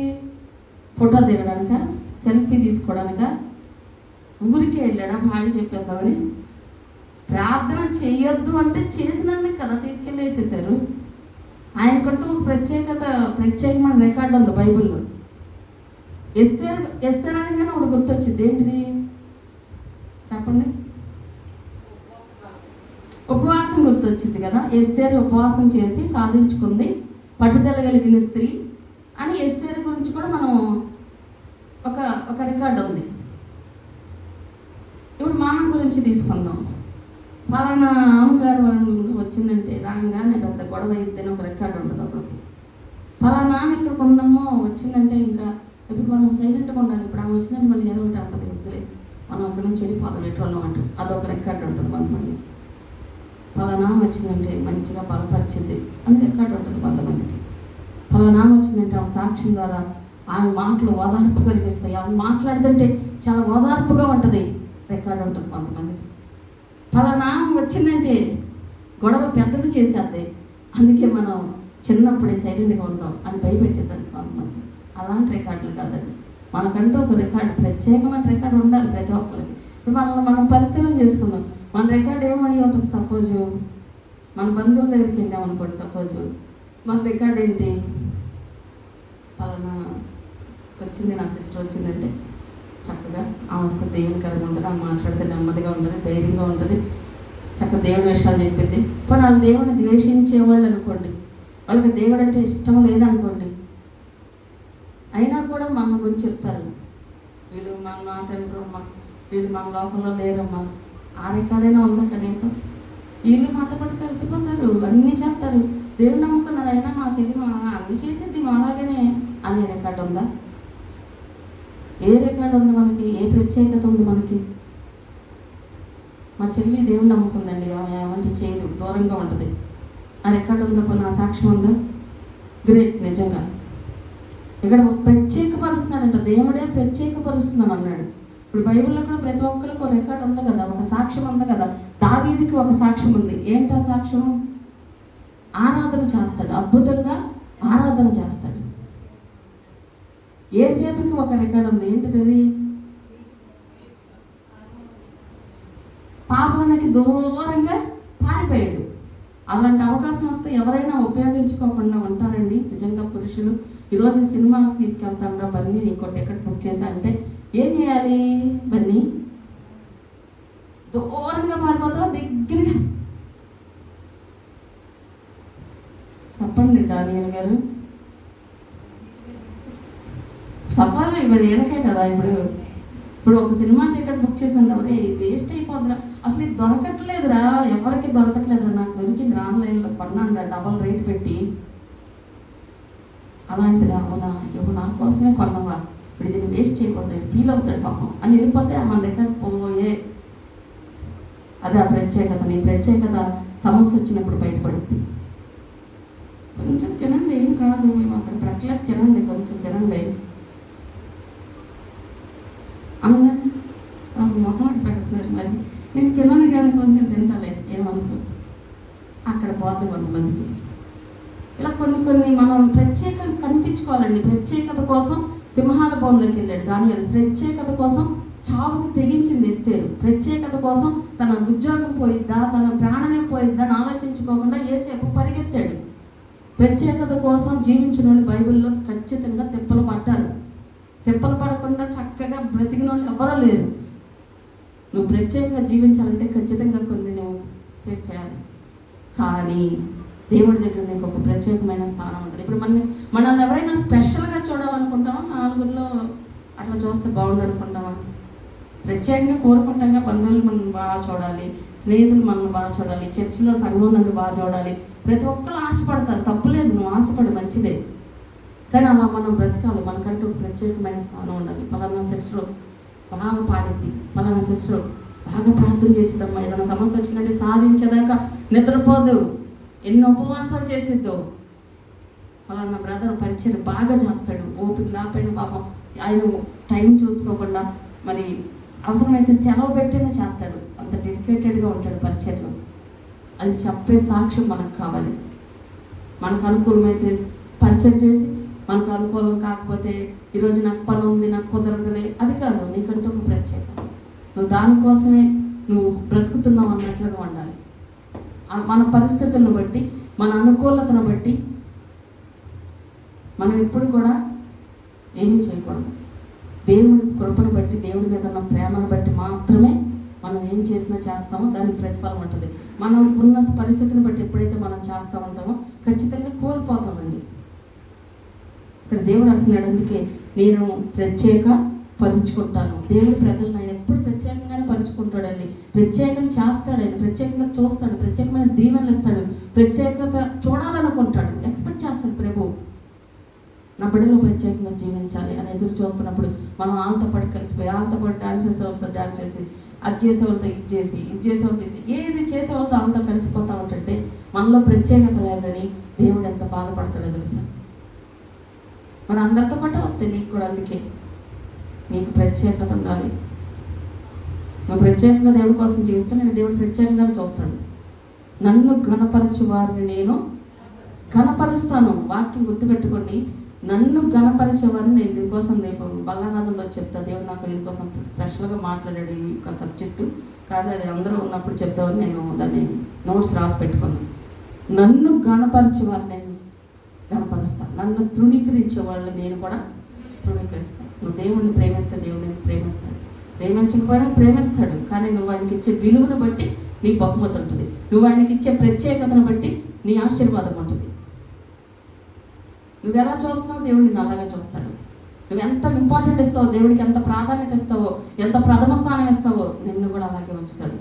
ఫోటో దిగడానిక, సెల్ఫీ తీసుకోవడానిక, ఊరికే వెళ్ళాడా భార్య చెప్పేద్దామని? ప్రార్థన చేయొద్దు అంటే చేసినందుకు కదా తీసుకెళ్ళి వేసేసారు. ఆయనకంటూ ఒక ప్రత్యేకమైన రికార్డు ఉంది బైబిల్లో. ఎస్తేర్ అనగానే ఒకటి గుర్తొచ్చింది. ఏంటిది చెప్పండి? ఉపవాసం గుర్తొచ్చింది కదా. ఎస్తేర్ ఉపవాసం చేసి సాధించుకుంది, పట్టుదల కలిగిన స్త్రీ అని ఎస్తేర్ గురించి కూడా మనం ఒక రికార్డు ఉంది. ఇప్పుడు మామ గురించి తీసుకుందాం. ఫలానా అమ్మగారు వచ్చిందంటే రాగానే పెద్ద గొడవ అయితేనే ఒక రికార్డు ఉంటుంది. అప్పటికి ఫలానా ఆమె ఇక్కడికి ఉందమ్మో వచ్చిందంటే ఇంకా ఇప్పుడు మనం సైలెంట్గా ఉండాలి. ఇప్పుడు ఆమె వచ్చినట్టు మళ్ళీ ఏదో ఒకటి అంటుంది, ఇద్దరే మనం అక్కడి నుంచి వెళ్ళిపోతాం ఎటువంటి అంటూ అదొక రికార్డు ఉంటుంది. కొంతమంది ఫలానా వచ్చిందంటే మంచిగా బలపరిచింది అని రికార్డు ఉంటుంది కొంతమందికి. ఫలానా వచ్చిందంటే ఆమె సాక్ష్యం ద్వారా ఆమె మాటలు ఓదార్పు కలిగిస్తాయి, ఆమె మాట్లాడుతుంటే చాలా ఓదార్పుగా ఉంటుంది, రికార్డు ఉంటుంది కొంతమందికి. ఫలానా వచ్చిందంటే గొడవ పెద్దది చేసేద్ది, అందుకే మనం చిన్నప్పుడే సైలెంట్గా ఉందాం అని భయపెట్టేద్దాం కొంతమంది. అలాంటి రికార్డులు కాదండి. మనకంటూ ఒక రికార్డు, ప్రత్యేకమైన రికార్డు ఉండాలి ప్రతి ఒక్కరికి. ఇప్పుడు మనం పరిశీలన చేసుకుందాం. మన రికార్డు ఏమని ఉంటుంది? సపోజ్ మన బంధువుల దగ్గరికి వెళ్ళాం అనుకోండి. సపోజ్ మన రికార్డు ఏంటి? ఫలానా వచ్చింది, నా సిస్టర్ వచ్చిందంటే చక్కగా ఆ వస్తే దేవుని కలిగి ఉంటుంది, ఆ మాట్లాడితే నెమ్మదిగా ఉంటుంది, ధైర్యంగా ఉంటుంది, చక్కగా దేవుడి విషయాలు చెప్పింది. పోనీ వాళ్ళు దేవుడిని ద్వేషించేవాళ్ళు అనుకోండి, వాళ్ళకి దేవుడు అంటే ఇష్టం లేదనుకోండి, అయినా కూడా మన గురించి చెప్తారు, వీళ్ళు మన మాట వినరమ్మా, వీళ్ళు మన లోకంలో లేరమ్మా. ఆ రికార్డైనా ఉందా కనీసం? వీళ్ళు మాతో పాటు కలిసిపోతారు, అన్నీ చేస్తారు, దేవుడు నమ్ముకున్నారు, అయినా మా చెల్లి అన్నీ చేసేది మాలాగానే అనే రికార్డు ఉందా? ఏ రికార్డు ఉంది మనకి? ఏ ప్రత్యేకత ఉంది మనకి? మా చెల్లి దేవుడు నమ్ముకుందండి, ఏమంటే చేయదు, దూరంగా ఉంటుంది, ఆ రికార్డు ఉందా? నా సాక్ష్యం ఉందా? గ్రేట్. నిజంగా ఇక్కడ ప్రత్యేకపరుస్తున్నాడంట, దేవుడే ప్రత్యేకపరుస్తున్నాను అన్నాడు. ఇప్పుడు బైబిల్లో కూడా ప్రతి ఒక్కరికి ఒక రికార్డు ఉంది కదా, ఒక సాక్ష్యం ఉంది కదా. దావీదుకి ఒక సాక్ష్యం ఉంది. ఏంటా సాక్ష్యం? ఆరాధన చేస్తాడు, అద్భుతంగా ఆరాధన చేస్తాడు. యేసేపుకి ఒక రికార్డు ఉంది. ఏంటిది అది? పాపానికి దూరంగా పారిపోయాడు. అలాంటి అవకాశం వస్తే ఎవరైనా ఉపయోగించుకోకుండా ఉంటారండి నిజంగా పురుషులు. ఈరోజు సినిమాకి తీసుకెళ్తాను రా బన్నీ, నీకో టికెట్ బుక్ చేశా అంటే ఏం చేయాలి? బన్నీ దూరంగా పారిపోతావు, దగ్గరగా. చెప్పండి డానియల్ గారు. సపోజ్ ఇవి ఏదకే కదా, ఇప్పుడు ఒక సినిమా టికెట్ బుక్ చేసాను, ఎవరే వేస్ట్ అయిపోద్దిరా, అసలు ఇది దొరకట్లేదురా, ఎవరికి దొరకట్లేదురా, నాకు దొరికింది ఆన్లైన్లో కొన్నాను డబల్ రేట్ పెట్టి. అలాంటిది అవునా, ఇవ్వ నా కోసమే కొన్నావా, ఇప్పుడు దీన్ని వేస్ట్ చేయకూడదు, ఫీల్ అవుతాడు పాపం అని వెళ్ళిపోతే మన రికార్డ్ పోయే. అదే ఆ ప్రత్యేకత. నీ ప్రత్యేకత సమస్య వచ్చినప్పుడు బయటపడుద్ది. కొంచెం తినండి, ఏం కాదు, మేము అక్కడ పెట్టలేదు, తినండి, కొంచెం తినండి అనగానే మొహమాట పెడుతున్నారు. మరి నేను తినను కానీ కొంచెం తింటాలే, ఏమనుకో. అక్కడ పోద్ది కొంతమందికి. ఇలా కొన్ని మనం ప్రత్యేకత కనిపించుకోవాలండి. ప్రత్యేకత కోసం సింహాల బోన్లోకి వెళ్ళాడు దానియేలు. ప్రత్యేకత కోసం చావుకు తెగించింది ఎస్తేరు. ప్రత్యేకత కోసం తన ఉద్యోగం పోయిద్దా, తన ప్రాణమే పోయిద్దా అని ఆలోచించుకోకుండా యేసేపు పరిగెత్తాడు. ప్రత్యేకత కోసం జీవించిన వాళ్ళు బైబిల్లో ఖచ్చితంగా తిప్పలు పడ్డారు. తిప్పలు పడకుండా చక్కగా బ్రతికిన వాళ్ళు ఎవరూ లేరు. నువ్వు ప్రత్యేకంగా జీవించాలంటే ఖచ్చితంగా కొన్ని నువ్వు ఫేస్ చేయాలి. కానీ దేవుడి దగ్గర నీకు ఒక ప్రత్యేకమైన స్థానం ఉంటుంది. ఇప్పుడు మనల్ని ఎవరైనా స్పెషల్గా చూడాలనుకుంటామా? నాలుగుల్లో అట్లా చూస్తే బాగుండు అనుకుంటామా? ప్రత్యేకంగా కోరుకుంటాంగా, బంధువులు మనం బాగా చూడాలి, స్నేహితులు మనల్ని బాగా చూడాలి, చర్చిలో సంఘం నన్ను బాగా చూడాలి, ప్రతి ఒక్కరు ఆశపడతారు. తప్పులేదు, నువ్వు ఆశపడి మంచిదే. కానీ అలా మనం బ్రతకాలి. మనకంటూ ప్రత్యేకమైన స్థానం ఉండాలి. పలానా సిస్టర్ బాగా పాడిద్ది, పలానా సిస్టర్ బాగా ప్రార్థన చేసిద్దమ్మా, ఏదైనా సమస్య వచ్చిందంటే సాధించేదాకా నిద్రపోదు, ఎన్నో ఉపవాసాలు చేసిద్దో. పలానా బ్రదర్ పరిచయం బాగా చేస్తాడు, ఓపిక లేకపోయిన పాపం ఆయన టైం చూసుకోకుండా మరి అవసరమైతే సెలవు పెట్టినా చేస్తాడు, అంత డెడికేటెడ్గా ఉంటాడు పరిచయంలో. అది చెప్పే సాక్ష్యం మనకు కావాలి. మనకు అనుకూలమైతే పరిచయం చేసి, మనకు అనుకూలం కాకపోతే ఈరోజు నాకు పని ఉంది, నాకు కుదరదులే, అది కాదు. నీకంటూ ఒక ప్రత్యేకత, నువ్వు దానికోసమే నువ్వు బ్రతుకుతున్నావు అన్నట్లుగా ఉండాలి. మన పరిస్థితులను బట్టి, మన అనుకూలతను బట్టి మనం ఎప్పుడు కూడా ఏమీ చేయకూడదు. దేవుడి కృపను బట్టి, దేవుడి మీద ఉన్న ప్రేమను బట్టి మాత్రమే మనం ఏం చేసినా చేస్తామో దానికి ప్రతిఫలం ఉంటుంది. మనం ఉన్న పరిస్థితిని బట్టి ఎప్పుడైతే మనం చేస్తూ ఉంటామో ఖచ్చితంగా కోల్పోతామండి. ఇక్కడ దేవుడు అంటున్నాడు, అందుకే నేను ప్రత్యేక పరుచుకుంటాను. దేవుడు ప్రజలను ఆయన ఎప్పుడు ప్రత్యేకంగానే పరుచుకుంటాడండి. ప్రత్యేకం చేస్తాడు, ఆయన ప్రత్యేకంగా చూస్తాడు, ప్రత్యేకమైన దీవెనలు ఇస్తాడు, ప్రత్యేకత చూడాలనుకుంటాడు, ఎక్స్పెక్ట్ చేస్తాడు. ప్రభు నా బిడ్డలో ప్రత్యేకంగా జీవించాలి అని ఎదురు చూస్తున్నప్పుడు మనం వాళ్ళతో పాటు కలిసిపోయి, వాళ్ళతో పాటు డాన్స్ చేసే వాళ్ళతో డాన్స్ చేసి, అది చేసే వాళ్ళతో ఇది చేసే వాళ్ళతో ఏది చేసే వాళ్ళతో వాళ్ళతో కలిసిపోతా ఉంటుంటే మనలో ప్రత్యేకత లేదని దేవుడు ఎంత బాధపడతాడో తెలుసా. మన అందరితో పాటు వస్తాయి నీకు కూడా. అందుకే నీకు ప్రత్యేకత ఉండాలి. నువ్వు ప్రత్యేకంగా దేవుడి కోసం జీవిస్తే నేను దేవుడు ప్రత్యేకంగా చూస్తాడు. నన్ను ఘనపరచు వారిని నేను ఘనపరుస్తాను. వాక్యం గుర్తుపెట్టుకోండి, నన్ను ఘనపరిచేవారిని నేను దీనికోసం రేపు బల్లారాధనలో చెప్తా. దేవుడు నాకు దీనికోసం స్పెషల్గా మాట్లాడాడు ఈ యొక్క సబ్జెక్టు. కాదు, అది అందరూ ఉన్నప్పుడు చెప్తామని నేను దాన్ని నోట్స్ రాసి పెట్టుకున్నాను. నన్ను ఘనపరిచే వారిని నేను ఘనపరుస్తాను, నన్ను తృణీకరించే వాళ్ళు నేను కూడా తృణీకరిస్తాను. నువ్వు దేవుడిని ప్రేమిస్తే దేవుడిని ప్రేమిస్తాడు, ప్రేమించకపోయినా ప్రేమిస్తాడు. కానీ నువ్వు ఆయనకి ఇచ్చే విలువను బట్టి నీకు బహుమతి ఉంటుంది. నువ్వు ఆయనకి ఇచ్చే ప్రత్యేకతను బట్టి నీ ఆశీర్వాదం ఉంటుంది. నువ్వు ఎలా చూస్తున్నావు, దేవుడు నిన్ను అలాగే చూస్తాడు. నువ్వు ఎంత ఇంపార్టెంట్ ఇస్తావో, దేవుడికి ఎంత ప్రాధాన్యత ఇస్తావో, ఎంత ప్రథమ స్థానం ఇస్తావో, నిన్ను కూడా అలాగే ఉంచుతాడు.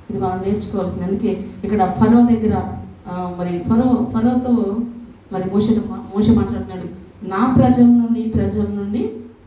ఇది మనం నేర్చుకోవాల్సింది. అందుకే ఇక్కడ ఫరో దగ్గర మరి ఫరోతో మరి మోషే మాట్లాడుతున్నాడు, నా ప్రజలను నీ ప్రజల నుండి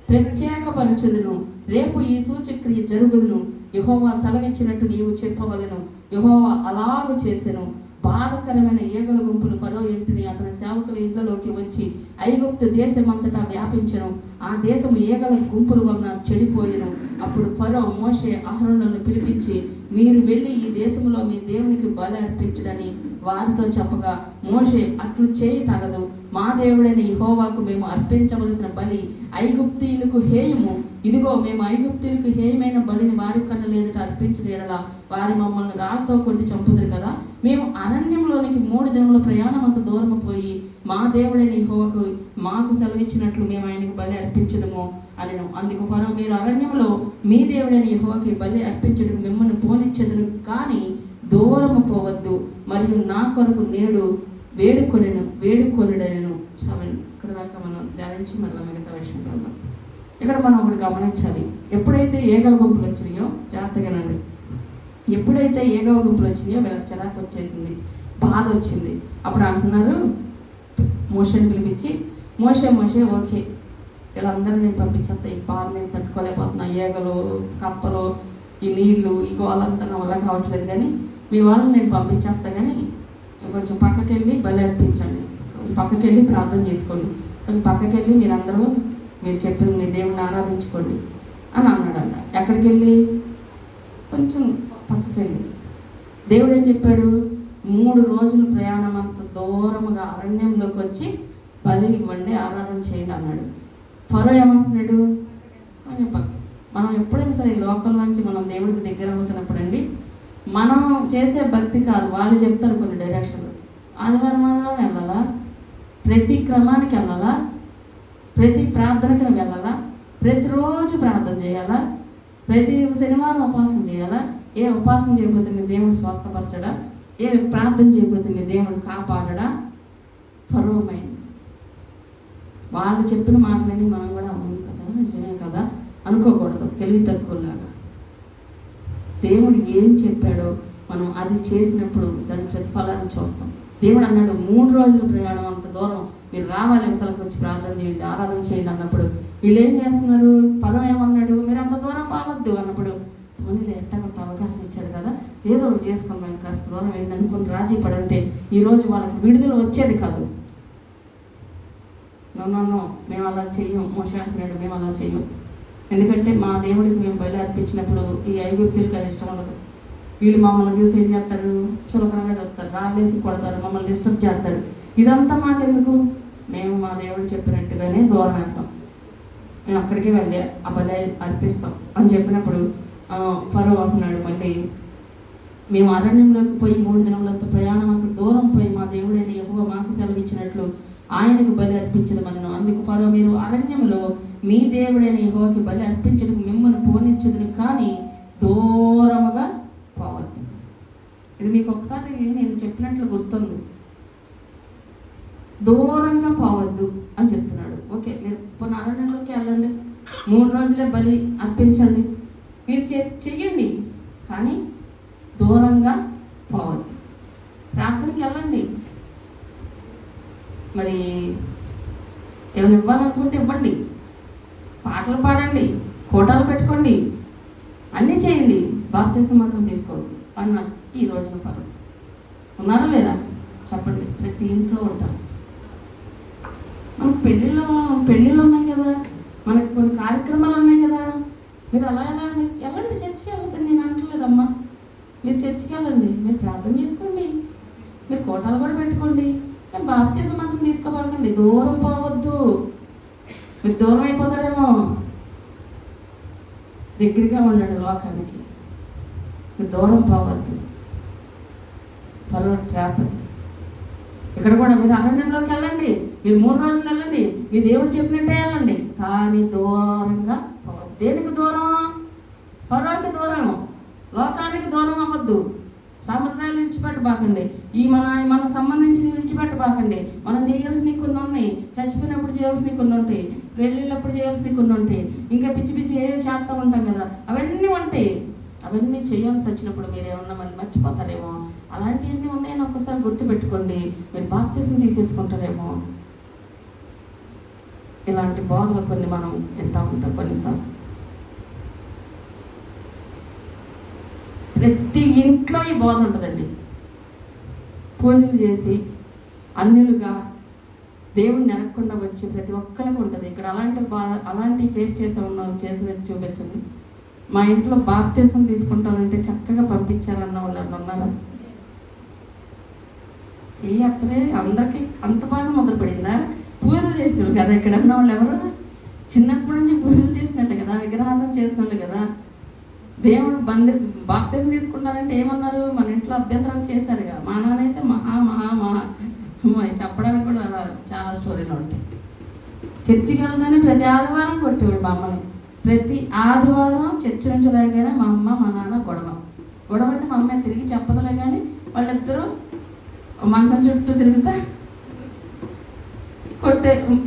ప్రత్యేకపరచుదును, రేపు ఈ సూచక్రియ జరుగుదును, యెహోవా సెలవిచ్చినట్టు నీవు చెప్పవలెను. యెహోవా అలాగూ చేసెను. బాధకరమైన ఈగల గుంపులు ఫరో ఇంటిని అతని సేవకుల ఇంట్లోకి వచ్చి ఐగుప్తు దేశమంతటా వ్యాపించెను. ఆ దేశము ఈగల గుంపుల వలన చెడిపోయెను. అప్పుడు ఫరో మోషే అహరోనులను పిలిపించి, మీరు వెళ్ళి ఈ దేశంలో మీ దేవునికి బలి అర్పించడని వారితో చెప్పగా, మోషే అట్లు చేయి తగదు, మా దేవుడైన యెహోవాకు మేము అర్పించవలసిన బలి ఐగుప్తీయులకు హేయము. ఇదిగో మేము ఐగుప్తీయులకు హేయమైన బలిని వారి కన్నుల ఎదుట అర్పించిన యెడల వారి మమ్మల్ని రాళ్ళతో కొట్టి చంపుదురు కదా. మేము అరణ్యంలోనికి 3 దినముల ప్రయాణం అంత దూరము పోయి మా దేవుడైన యెహోవాకు మాకు సెలవిచ్చినట్లు మేము ఆయనకు బలి అర్పించదము అనెను. అందుకు ఫరో, మీరు అరణ్యంలో మీ దేవుడైన యెహోవాకి బలి అర్పించడం మిమ్మల్ని పోనిచ్చేదను, కానీ దూరము పోవద్దు, మరియు నా కొరకు నేడు వేడుకొనుడనెను. చాలండి, ఇక్కడ దాకా మనం ధ్యానించి మళ్ళీ మిగతా విషయం వెళ్దాం. ఇక్కడ మనం ఒకటి గమనించాలి. ఎప్పుడైతే ఏగల గుంపులు వచ్చినాయో, జాగ్రత్తగానండి, ఎప్పుడైతే ఏగల గుంపులు వచ్చినాయో వీళ్ళకి చిరాకు వచ్చేసింది, బాధ వచ్చింది. అప్పుడు అంటున్నారు, మోషేని పిలిపించి, మోషే ఓకే, వీళ్ళందరూ నేను పంపించేస్తా, ఈ బాధ నేను తట్టుకోలేకపోతున్నా, ఏగలు కప్పలు ఈ నీళ్లు ఈ గోలంతా నా వల్ల కావట్లేదు, కానీ మీ వాళ్ళని నేను పంపించేస్తా, కానీ కొంచెం పక్కకి వెళ్ళి బలి అర్పించండి, కొంచెం పక్కకి వెళ్ళి ప్రార్థన చేసుకోండి, కొంచెం పక్కకి వెళ్ళి మీరందరూ మీరు చెప్పిన మీ దేవుడిని ఆరాధించుకోండి అని అన్నాడంట. ఎక్కడికి వెళ్ళి? కొంచెం పక్కకి వెళ్ళి. దేవుడు ఏం చెప్పాడు? 3 రోజులు ప్రయాణం అంత దూరముగా అరణ్యంలోకి వచ్చి బలి ఇవ్వండి, ఆరాధన చేయండి అన్నాడు. ఫరో ఏమంటున్నాడు? మనం ఎప్పుడైనా సరే లోకల్ నుంచి మనం దేవుడికి దగ్గర అవుతున్నప్పుడు అండి, మనం చేసే భక్తి కాదు, వాళ్ళు చెప్తారు కొన్ని డైరెక్షన్లు. ఆదివారం వెళ్ళాలా, ప్రతి క్రమానికి వెళ్ళాలా, ప్రతి ప్రార్థనకి వెళ్ళాలా, ప్రతిరోజు ప్రార్థన చేయాలా, ప్రతి శనివారం ఉపవాసం చేయాలా, ఏ ఉపవాసం చేయకపోతే మీ దేవుడు స్వస్థపరచడా, ఏ ప్రార్థన చేయకపోతే మీ దేవుడు కాపాడడా? ఫరో మైండ్. వాళ్ళు చెప్పిన మాటలని మనం కూడా అవును కదా, నిజమే కదా అనుకోకూడదు తెలివి తక్కువలాగా. దేవుడు ఏం చెప్పాడో మనం అది చేసినప్పుడు దాని ప్రతిఫలాన్ని చూస్తాం. దేవుడు అన్నాడు 3 రోజుల ప్రయాణం అంత దూరం మీరు రావాలి, అవతలకు వచ్చి ప్రార్థన చేయండి, ఆరాధన చేయండి అన్నప్పుడు వీళ్ళు ఏం చేస్తున్నారు? ఫరో ఏమన్నాడు? మీరు అంత దూరం పోవద్దు అన్నప్పుడు, పోనీలే ఎట్టగొట్ట అవకాశం ఇచ్చాడు కదా, ఏదో ఒకటి చేసుకున్నాం, కాస్త దూరం వెళ్ళి అనుకుని రాజీ పడంటే ఈరోజు వాళ్ళకి విడుదల వచ్చేది కాదు. నో మేము అలా చెయ్యం. మోషే అంటున్నాడు, మేము అలా చెయ్యం, ఎందుకంటే మా దేవుడికి మేము బలి అర్పించినప్పుడు ఈ ఐగుప్తులకి అది ఇష్టం ఉండదు. వీళ్ళు మమ్మల్ని చూసి ఏం చేస్తారు? చులకనగా చెప్తారు, రాళ్ళేసి కొడతారు, మమ్మల్ని డిస్టర్బ్ చేస్తారు. ఇదంతా మాకెందుకు? మేము మా దేవుడు చెప్పినట్టుగానే దూరం వెళ్తాం, మేము అక్కడికే వెళ్ళి ఆ బలి అర్పిస్తాం అని చెప్పినప్పుడు ఫరో అంటున్నాడు మళ్ళీ, మేము అరణ్యంలోకి పోయి 3 దినములంత ప్రయాణం అంత దూరం పోయి మా దేవుడైన యెహోవా మాకు సెలవిచ్చినట్లు ఆయనకు బలి అర్పించదమనెను. అందుకు ఫరో, మీరు అరణ్యంలో మీ దేవుడైన యెహోవాకి బలి అర్పించడం మిమ్మల్ని పోనిచ్చదును, కానీ దూరముగా పోవద్దు. ఇది మీకు ఒకసారి నేను చెప్పినట్లు గుర్తుంది, దూరంగా పోవద్దు అని చెప్తున్నాడు. ఓకే, మీరు పోనీ అరణ్యంలోకి వెళ్ళండి, 3 రోజులే బలి అర్పించండి, మీరు చెయ్యండి, కానీ దూరంగా పోవద్దు. ప్రార్థనకి వెళ్ళండి, మరి ఏమైనా ఇవ్వాలనుకుంటే ఇవ్వండి, పాటలు పాడండి, కోటాలు పెట్టుకోండి, అన్నీ చేయండి, బాప్తిసం మాత్రం తీసుకోవద్దు అన్నారు. ఈ రోజున ఫరో ఉన్నారా లేదా చెప్పండి? ప్రతి ఇంట్లో ఉంటారు. మనకు పెళ్ళిళ్ళు ఉన్నాయి కదా, మనకు కొన్ని కార్యక్రమాలు ఉన్నాయి కదా, మీరు అలా వెళ్ళండి, చర్చికి వెళ్ళద్దని నేను అంటలేదమ్మా, మీరు చర్చికి వెళ్ళండి, మీరు ప్రార్థన చేసుకోండి, మీరు కోటాలు కూడా పెట్టుకోండి, కానీ బాప్తిసం మాత్రం తీసుకోవాలండి, దూరం పోవద్దు. మీరు దూరం అయిపోతారేమో, దగ్గరగా ఉండండి లోకానికి, మీరు దూరం పోవద్దు. ఫరో ట్రాప్. ఇక్కడ కూడా మీరు అరణ్యంలోకి వెళ్ళండి, మీరు 3 రోజులు వెళ్ళండి, మీ దేవుడు చెప్పినట్టే వెళ్ళండి, కానీ దూరంగా పోవద్దు. దేనికి దూరం? ఫరోకి దూరం. లోకానికి దూరం అవ్వద్దు. సాంప్రదాయాలు విడిచిపెట్టబాకండి. ఈ మన సంబంధించినవి విడిచిపెట్టబాకండి. మనం చేయాల్సినవి కొన్ని ఉన్నాయి. చచ్చిపోయినప్పుడు చేయాల్సినవి కొన్ని ఉంటాయి. పెళ్ళిళ్ళప్పుడు చేయాల్సినవి కొన్ని ఉంటాయి. ఇంకా పిచ్చి పిచ్చి చేస్తూ ఉంటాం కదా, అవన్నీ ఉంటాయి. అవన్నీ చేయాల్సి వచ్చినప్పుడు మీరు ఏమన్నా మళ్ళీ మర్చిపోతారేమో. అలాంటివన్నీ ఉన్నాయని ఒక్కసారి గుర్తుపెట్టుకోండి. మీరు బాప్తిసం తీసేసుకుంటారేమో. ఇలాంటి బోధలు కొన్ని మనం వింటూ ఉంటాం కొన్నిసార్లు. ప్రతి ఇంట్లో ఈ బోధ ఉంటుందండి. పూజలు చేసి అన్యులుగా దేవుడిని ఎరగకుండా వచ్చి ప్రతి ఒక్కరికి ఉంటుంది. ఇక్కడ అలాంటి ఫేస్ చేసే ఉన్నాం. చేతులు చూపించండి. మా ఇంట్లో బాప్తిసం తీసుకుంటామంటే చక్కగా పంపించారన్న వాళ్ళు ఉన్నారా? చేయత్రే అందరికీ అంత బాగా మొదలుపడిందా? పూజలు చేసినోళ్ళు కదా ఇక్కడ ఉన్న వాళ్ళు ఎవరు? చిన్నప్పటి నుంచి పూజలు చేసినట్లే కదా, విగ్రహార్థం చేసిన వాళ్ళు కదా. దేవుడు బాప్తిసం తీసుకుంటారంటే ఏమన్నారు? మన ఇంట్లో అభ్యంతరాలు చేశారుగా. మా నాన్నైతే మహా మహా మహా చెప్పడానికి కూడా చాలా స్టోరీలు ఉంటాయి. చర్చికి వెళ్తానే ప్రతి ఆదివారం కొట్టేవాడు మా అమ్మని. ప్రతి ఆదివారం చర్చి నుంచి రాగానే మా అమ్మ మా నాన్న గొడవ అంటే మా అమ్మ తిరిగి చెప్పదలే, కానీ వాళ్ళిద్దరూ మంచం చుట్టూ తిరుగుతా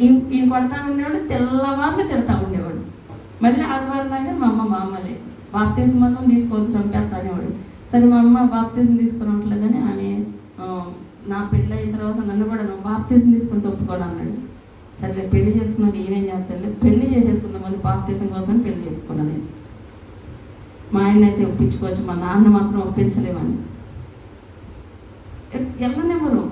ఈయన కొడతా ఉండేవాడు. తెల్లవారులు తిడతా ఉండేవాడు. మళ్ళీ ఆదివారం దాకా మా అమ్మలే బాప్తిసం మాత్రం తీసుకోవద్దు, చంపేస్తా అనేవాడు. సరే మా అమ్మ బాప్తిసం తీసుకునట్లేదని ఆమె నా పెళ్ళి అయిన తర్వాత నన్ను కూడా బాప్తిసం తీసుకుంటూ ఒప్పుకోను అన్నాడు. సరే పెళ్లి చేసుకున్నాక ఈయనేం చేస్తాడు, పెళ్లి చేసేసుకున్న ముందు బాప్తిసం కోసం పెళ్లి చేసుకున్నాను నేను. మా ఆయన అయితే ఒప్పించుకోవచ్చు, మా నాన్న మాత్రం ఒప్పించలేమని. వెళ్ళనివ్వరు,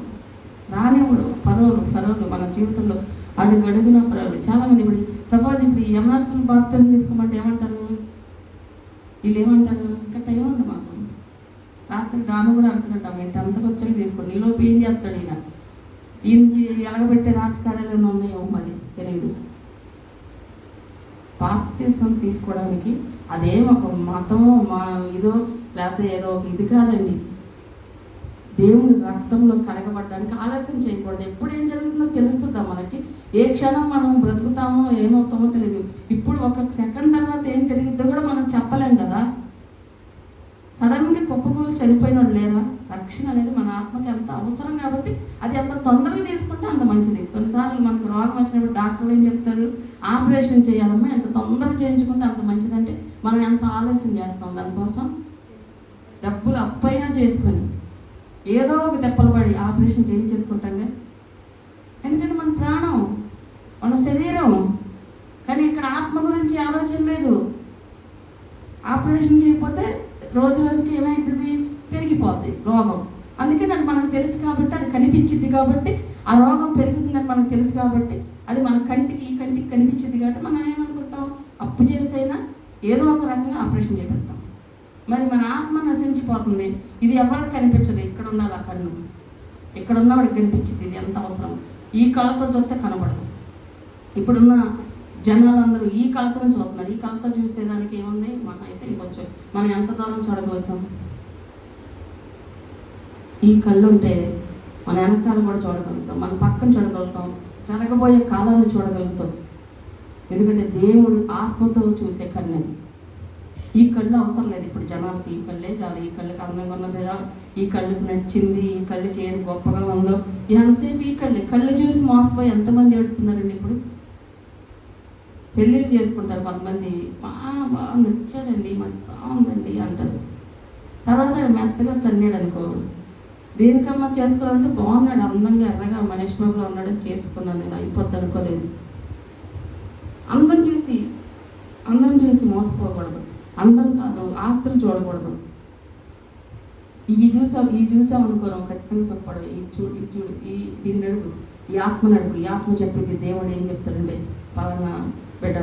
రానివ్వడు. ఫరోలు మన జీవితంలో అడుగున ఫరోలు. చాలామంది ఇప్పుడు సపోజ్ ఇప్పుడు యమనాసులు బాప్తిసం తీసుకోమంటే ఏమంటారు? వీళ్ళు ఏమంటారు? ఇంకా టైం ఉంది మాకు, రాత్రి డాను కూడా అనుకుంటాం ఏంటి అంతకు వచ్చాక తీసుకోండి. ఈలోపు ఏం చేస్తాడు ఈయనకి ఎలగబెట్టే రాజకార్యాలు ఉన్నాయో మరి తెలియదు. బాప్తిసం తీసుకోవడానికి అదేం ఒక మతమో ఇదో లేకపోతే ఏదో ఒక ఇది కాదండి. దేవుని రక్తంలో కడగబడ్డానికి ఆలస్యం చేయకూడదు. ఎప్పుడు ఏం జరుగుతుందో తెలుస్తుందా మనకి? ఏ క్షణం మనం బ్రతుకుతామో ఏమవుతామో తెలియదు. ఇప్పుడు ఒక సెకండ్ తర్వాత ఏం జరిగిద్దో కూడా మనం చెప్పలేం కదా. సడన్గా కుప్పకూలు చనిపోయినోడు లేరా? రక్షణ అనేది మన ఆత్మకి ఎంత అవసరం కాబట్టి అది ఎంత తొందరగా తీసుకుంటే అంత మంచిది. కొన్నిసార్లు మనకు రోగం వచ్చినప్పుడు డాక్టర్లు ఏం చెప్తారు? ఆపరేషన్ చేయాలమ్మా, ఎంత తొందరగా చేయించుకుంటే అంత మంచిదంటే మనం ఎంత ఆలస్యం చేస్తాం దానికోసం. డబ్బులు అప్పైనా చేసుకొని ఏదో ఒక దెబ్బలు పడి ఆపరేషన్ చేయించేసుకుంటాంగా. ఎందుకంటే మన ప్రాణం, మన శరీరం. కానీ ఇక్కడ ఆత్మ గురించి ఆలోచన లేదు. ఆపరేషన్ చేయకపోతే రోజు రోజుకి ఏమైంది? పెరిగిపోద్ది రోగం. అందుకని అది మనకు తెలుసు కాబట్టి, అది కనిపించింది కాబట్టి, ఆ రోగం పెరుగుతుందని మనకు తెలుసు కాబట్టి, అది మన కంటికి ఈ కంటికి కనిపించింది కాబట్టి మనం ఏమనుకుంటాం? అప్పు చేసైనా ఏదో ఒక రకంగా ఆపరేషన్ చేపిస్తాం. మరి మన ఆత్మ నశించిపోతుంది. ఇది ఎవరికి కనిపించదు. ఇక్కడ ఉండాలి ఆ కన్ను, ఇక్కడ ఉన్నవాడికి కనిపించింది. ఇది ఎంత అవసరం. ఈ కళ్ళతో చూస్తే కనబడదు. ఇప్పుడున్న జనాలందరూ ఈ కళ్ళతో చూస్తున్నారు. ఈ కళ్ళతో చూసేదానికి ఏముంది? మనం అయితే ఇంకొంచెం మనం ఎంత దూరం చూడగలుగుతాం? ఈ కళ్ళు ఉంటే మన వెనకాల కూడా చూడగలుగుతాం, మన పక్కన చూడగలుగుతాం, జరగబోయే కాలాన్ని చూడగలుగుతాం. ఎందుకంటే దేవుడు ఆత్మతో చూసే కన్నది. ఈ కళ్ళు అవసరం లేదు ఇప్పుడు జనాలకి. ఈ కళ్ళే చాలు. ఈ కళ్ళకి అందంగా ఉన్నది, ఈ కళ్ళకి నచ్చింది, ఈ కళ్ళకి ఏది గొప్పగా ఉందో, ఎంతసేపు ఈ కళ్ళు చూసి మోసపోయి ఎంతమంది ఎడుతున్నారండి. ఇప్పుడు పెళ్ళిళ్ళు చేసుకుంటారు కొంతమంది, బాగా నచ్చాడండి, బాగుందండి అంటారు. తర్వాత మెత్తగా తన్నాడు అనుకో, దేనికమ్మా చేసుకోవాలంటే బాగున్నాడు, అందంగా ఎర్రగా మహేష్ బాబులో ఉన్నాడని చేసుకున్నాను, నేను అయిపోద్ది అనుకోలేదు. అందం చూసి మోసపోకూడదు. అందం కాదు, ఆస్తులు చూడకూడదు. ఈ చూసాం అనుకోను ఖచ్చితంగా సుఖపడవు. ఇది చూడు దీన్ని అడుగు, ఈ ఆత్మను అడుగు. ఈ ఆత్మ చెప్పింది దేవుడు ఏం చెప్తాడంటే, పలానా బిడ్డ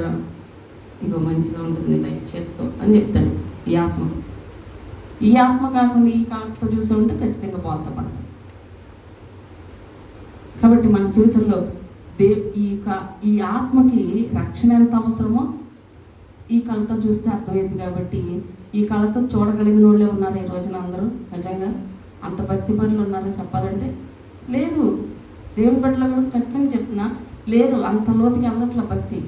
ఇగో మంచిగా ఉంటుంది, లైఫ్ చేసుకో అని చెప్తాడు. ఈ ఆత్మ కాకుండా ఈ కాలంతో చూసే ఉంటే ఖచ్చితంగా బాధపడతాం. కాబట్టి మన జీవితంలో ఈ ఆత్మకి రక్షణ ఎంత అవసరమో ఈ కళతో చూస్తే అర్థమైంది. కాబట్టి ఈ కళతో చూడగలిగిన వాళ్ళే ఉన్నారు ఈ రోజున అందరూ. నిజంగా అంత భక్తి పనులు ఉన్నారని చెప్పాలంటే లేదు. దేవుని బిడ్డలో కూడా ఖచ్చితంగా చెప్తున్నా, లేరు. అంత లోతుకి వెళ్ళట్ల భక్తి.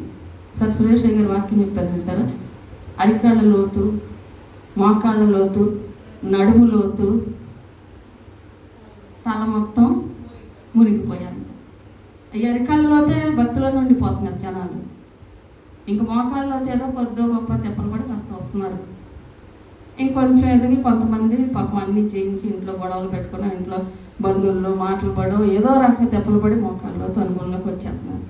సార్ సురేష్ గారు వాక్యం చెప్పారు సార్, అరికాళ్ళ లోతు మోకాళ్ళ లోతు, నడుము లోతు, తల మొత్తం మునిగిపోయాను. ఎరికాళ్ళ లోతే భక్తుల నుండి పోతున్నారు జనాలు. ఇంక మోకాళ్ళ లోతే ఏదో కొద్దో గొప్ప తెప్పలు పడి కాస్త వస్తున్నారు. ఇంకొంచెం ఎదిగి కొంతమంది పాపం అన్ని చేయించి ఇంట్లో గొడవలు పెట్టుకుని ఇంట్లో బంధువుల్లో మాటలు పడో ఏదో రకంగా తెప్పలు పడి మోకాళ్ళలో అనుభవంలోకి వచ్చేస్తున్నారు.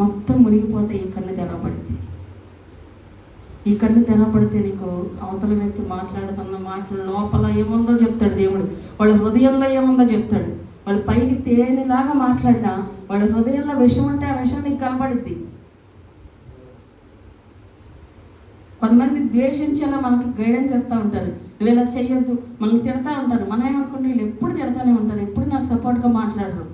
మొత్తం మునిగిపోతే ఈ కన్ను తెరవబడింది. ఈ కన్ను తెరవబడితే నీకు అవతల వ్యక్తి మాట్లాడుతున్న మాటల లోపల ఏముందో చెప్తాడు దేవుడు. వాళ్ళ హృదయంలో ఏముందో చెప్తాడు. వాళ్ళు పైకి తేనెలాగా మాట్లాడినా వాళ్ళ హృదయంలో విషం ఉంటే ఆ విషయం నీకు కనబడుద్ది. కొంతమంది ద్వేషించేలా మనకి గైడెన్స్ ఇస్తూ ఉంటారు. నువ్వు ఇలా చెయ్యొద్దు, మనల్ని తిడతా ఉంటారు. మనం ఏమనుకుంటే వీళ్ళు ఎప్పుడు తిడతానే ఉంటారు, ఎప్పుడు నాకు సపోర్ట్గా మాట్లాడరు,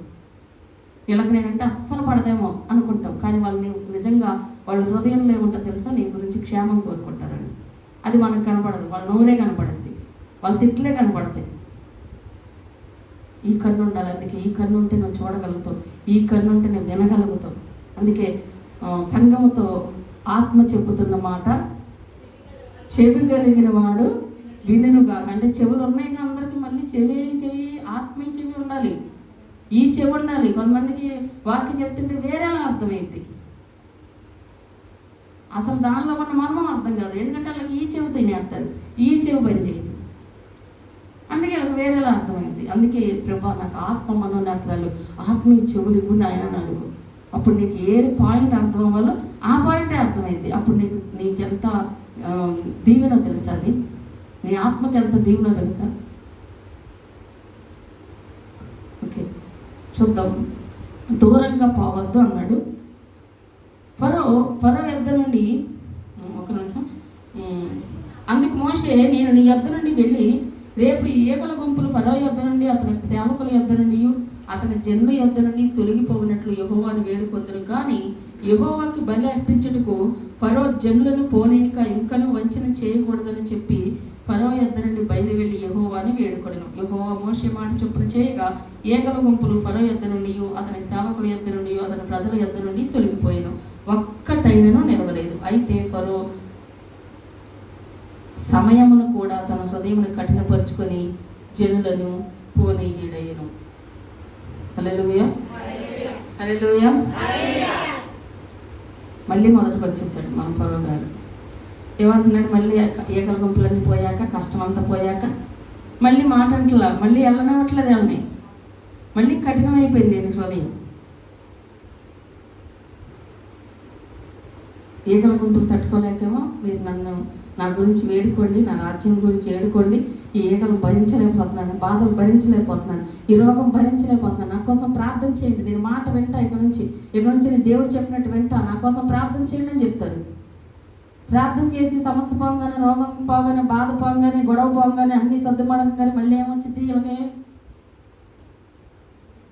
వీళ్ళకి నేనంటే అస్సలు పడదేమో అనుకుంటావు. కానీ వాళ్ళని నిజంగా వాళ్ళ హృదయంలో ఏముంటుందో తెలుసా, నీ గురించి క్షేమం కోరుకుంటారని. అది మనకు కనపడదు, వాళ్ళ నోరే కనపడుద్ది, వాళ్ళ తిట్లే కనపడతాయి. ఈ కన్ను ఉండాలి. అందుకే ఈ కన్ను ఉంటే నువ్వు చూడగలుగుతావు, ఈ కన్ను ఉంటే నువ్వు వినగలుగుతావు. అందుకే సంఘముతో ఆత్మ చెబుతున్న మాట చెవి కలిగిన వాడు వినుగా. అంటే చెవులు ఉన్నాయి అందరికీ, మళ్ళీ చెవి ఆత్మీయ చెవి ఉండాలి, ఈ చెవి ఉండాలి. కొంతమందికి వాక్యం చెప్తుంటే వేరేలా అర్థమైంది, అసలు దానిలో ఉన్న మర్మం అర్థం కాదు. ఎందుకంటే వాళ్ళకి ఈ చెవి తినేస్తారు, ఈ చెవి పని చేయదు, అందుకే వాళ్ళకి వేరేలా అర్థమైంది. అందుకే ప్రభా నాకు ఆత్మ మనోనేత్రాలు ఆత్మీయ చెవులు ఇవ్వు నాయన అని అడుగు. అప్పుడు నీకు ఏది పాయింట్ అర్థం అవ్వాలో ఆ పాయింటే అర్థమైంది. అప్పుడు నీకెంత దీవెనో తెలుసా, అది నీ ఆత్మకి ఎంత దీవెనో తెలుసా. ఓకే, చూద్దాం. దూరంగా పోవద్దు అన్నాడు. ఫరో యొద్ద నుండి, ఒక నిమిషం, అందుకు మోషే నేను నీ యొద్ద నుండి వెళ్ళి రేపు ఈగల గుంపులు ఫరో యొద్ద నుండి అతని సేవకుల యొద్ద నుండి అతని జనుల యొద్ద నుండి తొలగిపోయినట్లు యెహోవాను వేడుకొందును. కానీ యెహోవాకి బలి అర్పించుటకు ఫరో జనులను పోనీక ఇంకను వంచన చేయకూడదని చెప్పి ఫరో యొద్ద నుండి బయలు వెళ్ళి యెహోవాను వేడుకొనెను. యెహోవా మోషే మాట చొప్పున చేయగా ఈగల గుంపులు ఫరో యొద్ద నుండి అతని సేవకుల యొద్ద నుండి అతని ప్రజల యొద్ద నుండి తొలగిపోయాను, ఒక్కటైనను నిలవలేదు. అయితే ఫరో సమయమును కూడా తన హృదయమును కఠినపరుచుకొని జనులను పోనీయుడయ్యను. హల్లెలూయా, హల్లెలూయా. మళ్ళీ మొదటికి వచ్చేసాడు మన ఫరో గారు. ఏమంటున్నాడు, మళ్ళీ ఈగల గుంపులన్నీ పోయాక, కష్టం అంతా పోయాక మళ్ళీ మాట అంటలా, మళ్ళీ వెళ్ళనివ్వట్లేదు వాళ్ళని, మళ్ళీ కఠినమైపోయింది నేను హృదయం. ఈగల గుంపులు తట్టుకోలేకేమో మీరు నా గురించి వేడుకోండి, నా రాజ్యం గురించి వేడుకోండి, ఈ ఈగలు భరించలేకపోతున్నాను, బాధలు భరించలేకపోతున్నాను, ఈ రోగం భరించలేకపోతున్నాను, నా కోసం ప్రార్థన చేయండి, నేను మాట వింటా, ఇక నుంచి నేను దేవుడు చెప్పినట్టు వింటా, నా కోసం ప్రార్థన చేయండి అని చెప్తారు. ప్రార్థన చేసి సమస్య పోగానే, రోగం పోగానే, బాధ పోగానే, గొడవ పోగానే, అన్ని సర్దుమడగానే మళ్ళీ ఏమొచ్చింది, ఇలాగే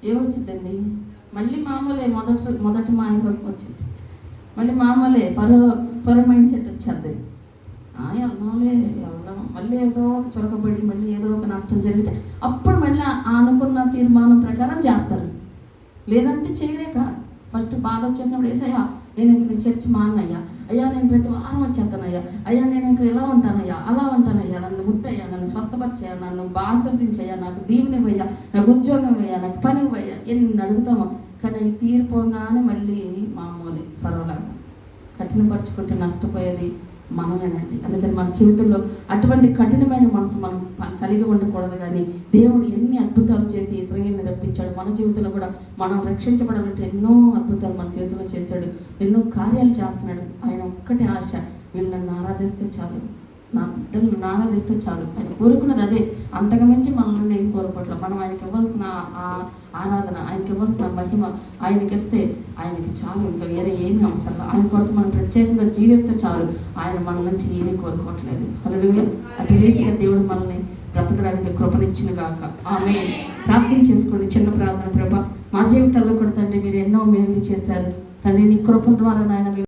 ఏమొచ్చిందండి, మళ్ళీ మామూలే. మొదటి మాయలోకి వచ్చింది, మళ్ళీ మామూలే. ఫరో మైండ్ సెట్ వచ్చేది. వెళ్దాం, మళ్ళీ ఏదో ఒక చొరకబడి మళ్ళీ ఏదో ఒక నష్టం జరిగితే అప్పుడు మళ్ళీ అనుకున్న తీర్మానం ప్రకారం చేస్తారు, లేదంటే చేయలేక. ఫస్ట్ బాధ వచ్చేసినప్పుడు వేసయ్యా నేను చర్చి మానయ్యా, అయ్యా నేను ప్రతి వారం వచ్చేస్తానయ్యా, అయ్యా నేను ఇంకా ఇలా ఉంటానయ్యా, అలా ఉంటానయ్యా, నన్ను ముట్టయ్యా, నన్ను స్వస్థపరిచయ్యా, నన్ను ఆశీర్వదించయ్యా, నాకు దీవెని ఇవ్వయ్యా, నాకు ఉద్యోగం ఇవ్వయ్యా, నాకు పని ఇవ్వయ్యా, ఎన్ని అడుగుతామో. కానీ తీరిపోగానే మళ్ళీ మామూలే. పర్వాలేదు, కఠినపరుచుకుంటే నష్టపోయేది మనమేనండి. అందుకని మన జీవితంలో అటువంటి కఠినమైన మనసు మనం కలిగి ఉండకూడదు. కానీ దేవుడు ఎన్ని అద్భుతాలు చేసి ఇశ్రాయేలుని రప్పించాడు. మన జీవితంలో కూడా మనం రక్షించబడాలంటే ఎన్నో అద్భుతాలు మన జీవితంలో చేశాడు, ఎన్నో కార్యాలు చేస్తున్నాడు. ఆయన ఒక్కటే ఆశ, వీళ్ళు నన్ను ఆరాధిస్తే చాలు, నా బిడ్డలను ఆరాధిస్తే చాలు. ఆయన కోరుకున్నది అదే, అంతకుమించి మన నుండి ఏం కోరుకోవట్లేదు. మనం ఆయనకి ఇవ్వాల్సిన ఆరాధన, ఆయనకి ఇవ్వాల్సిన మహిమ ఆయనకి ఇస్తే ఆయనకి చాలు, ఇంకా వేరే ఏమీ అవసరం. ఆయన కొరకు మనం ప్రత్యేకంగా జీవిస్తే చాలు, ఆయన మన నుంచి ఏమీ కోరుకోవట్లేదు. హల్లెలూయా. అటు రీతిగా దేవుడు మనల్ని బ్రతకడానికి కృపనిచ్చిన గాక. ఆమేన్. ప్రార్థన చేసుకోండి, చిన్న ప్రార్థన. ప్రభా, మా జీవితాల్లో కూడా తండ్రి మీరు ఎన్నో మేలు చేశారు తండ్రి, నీ కృపల ద్వారా నాయన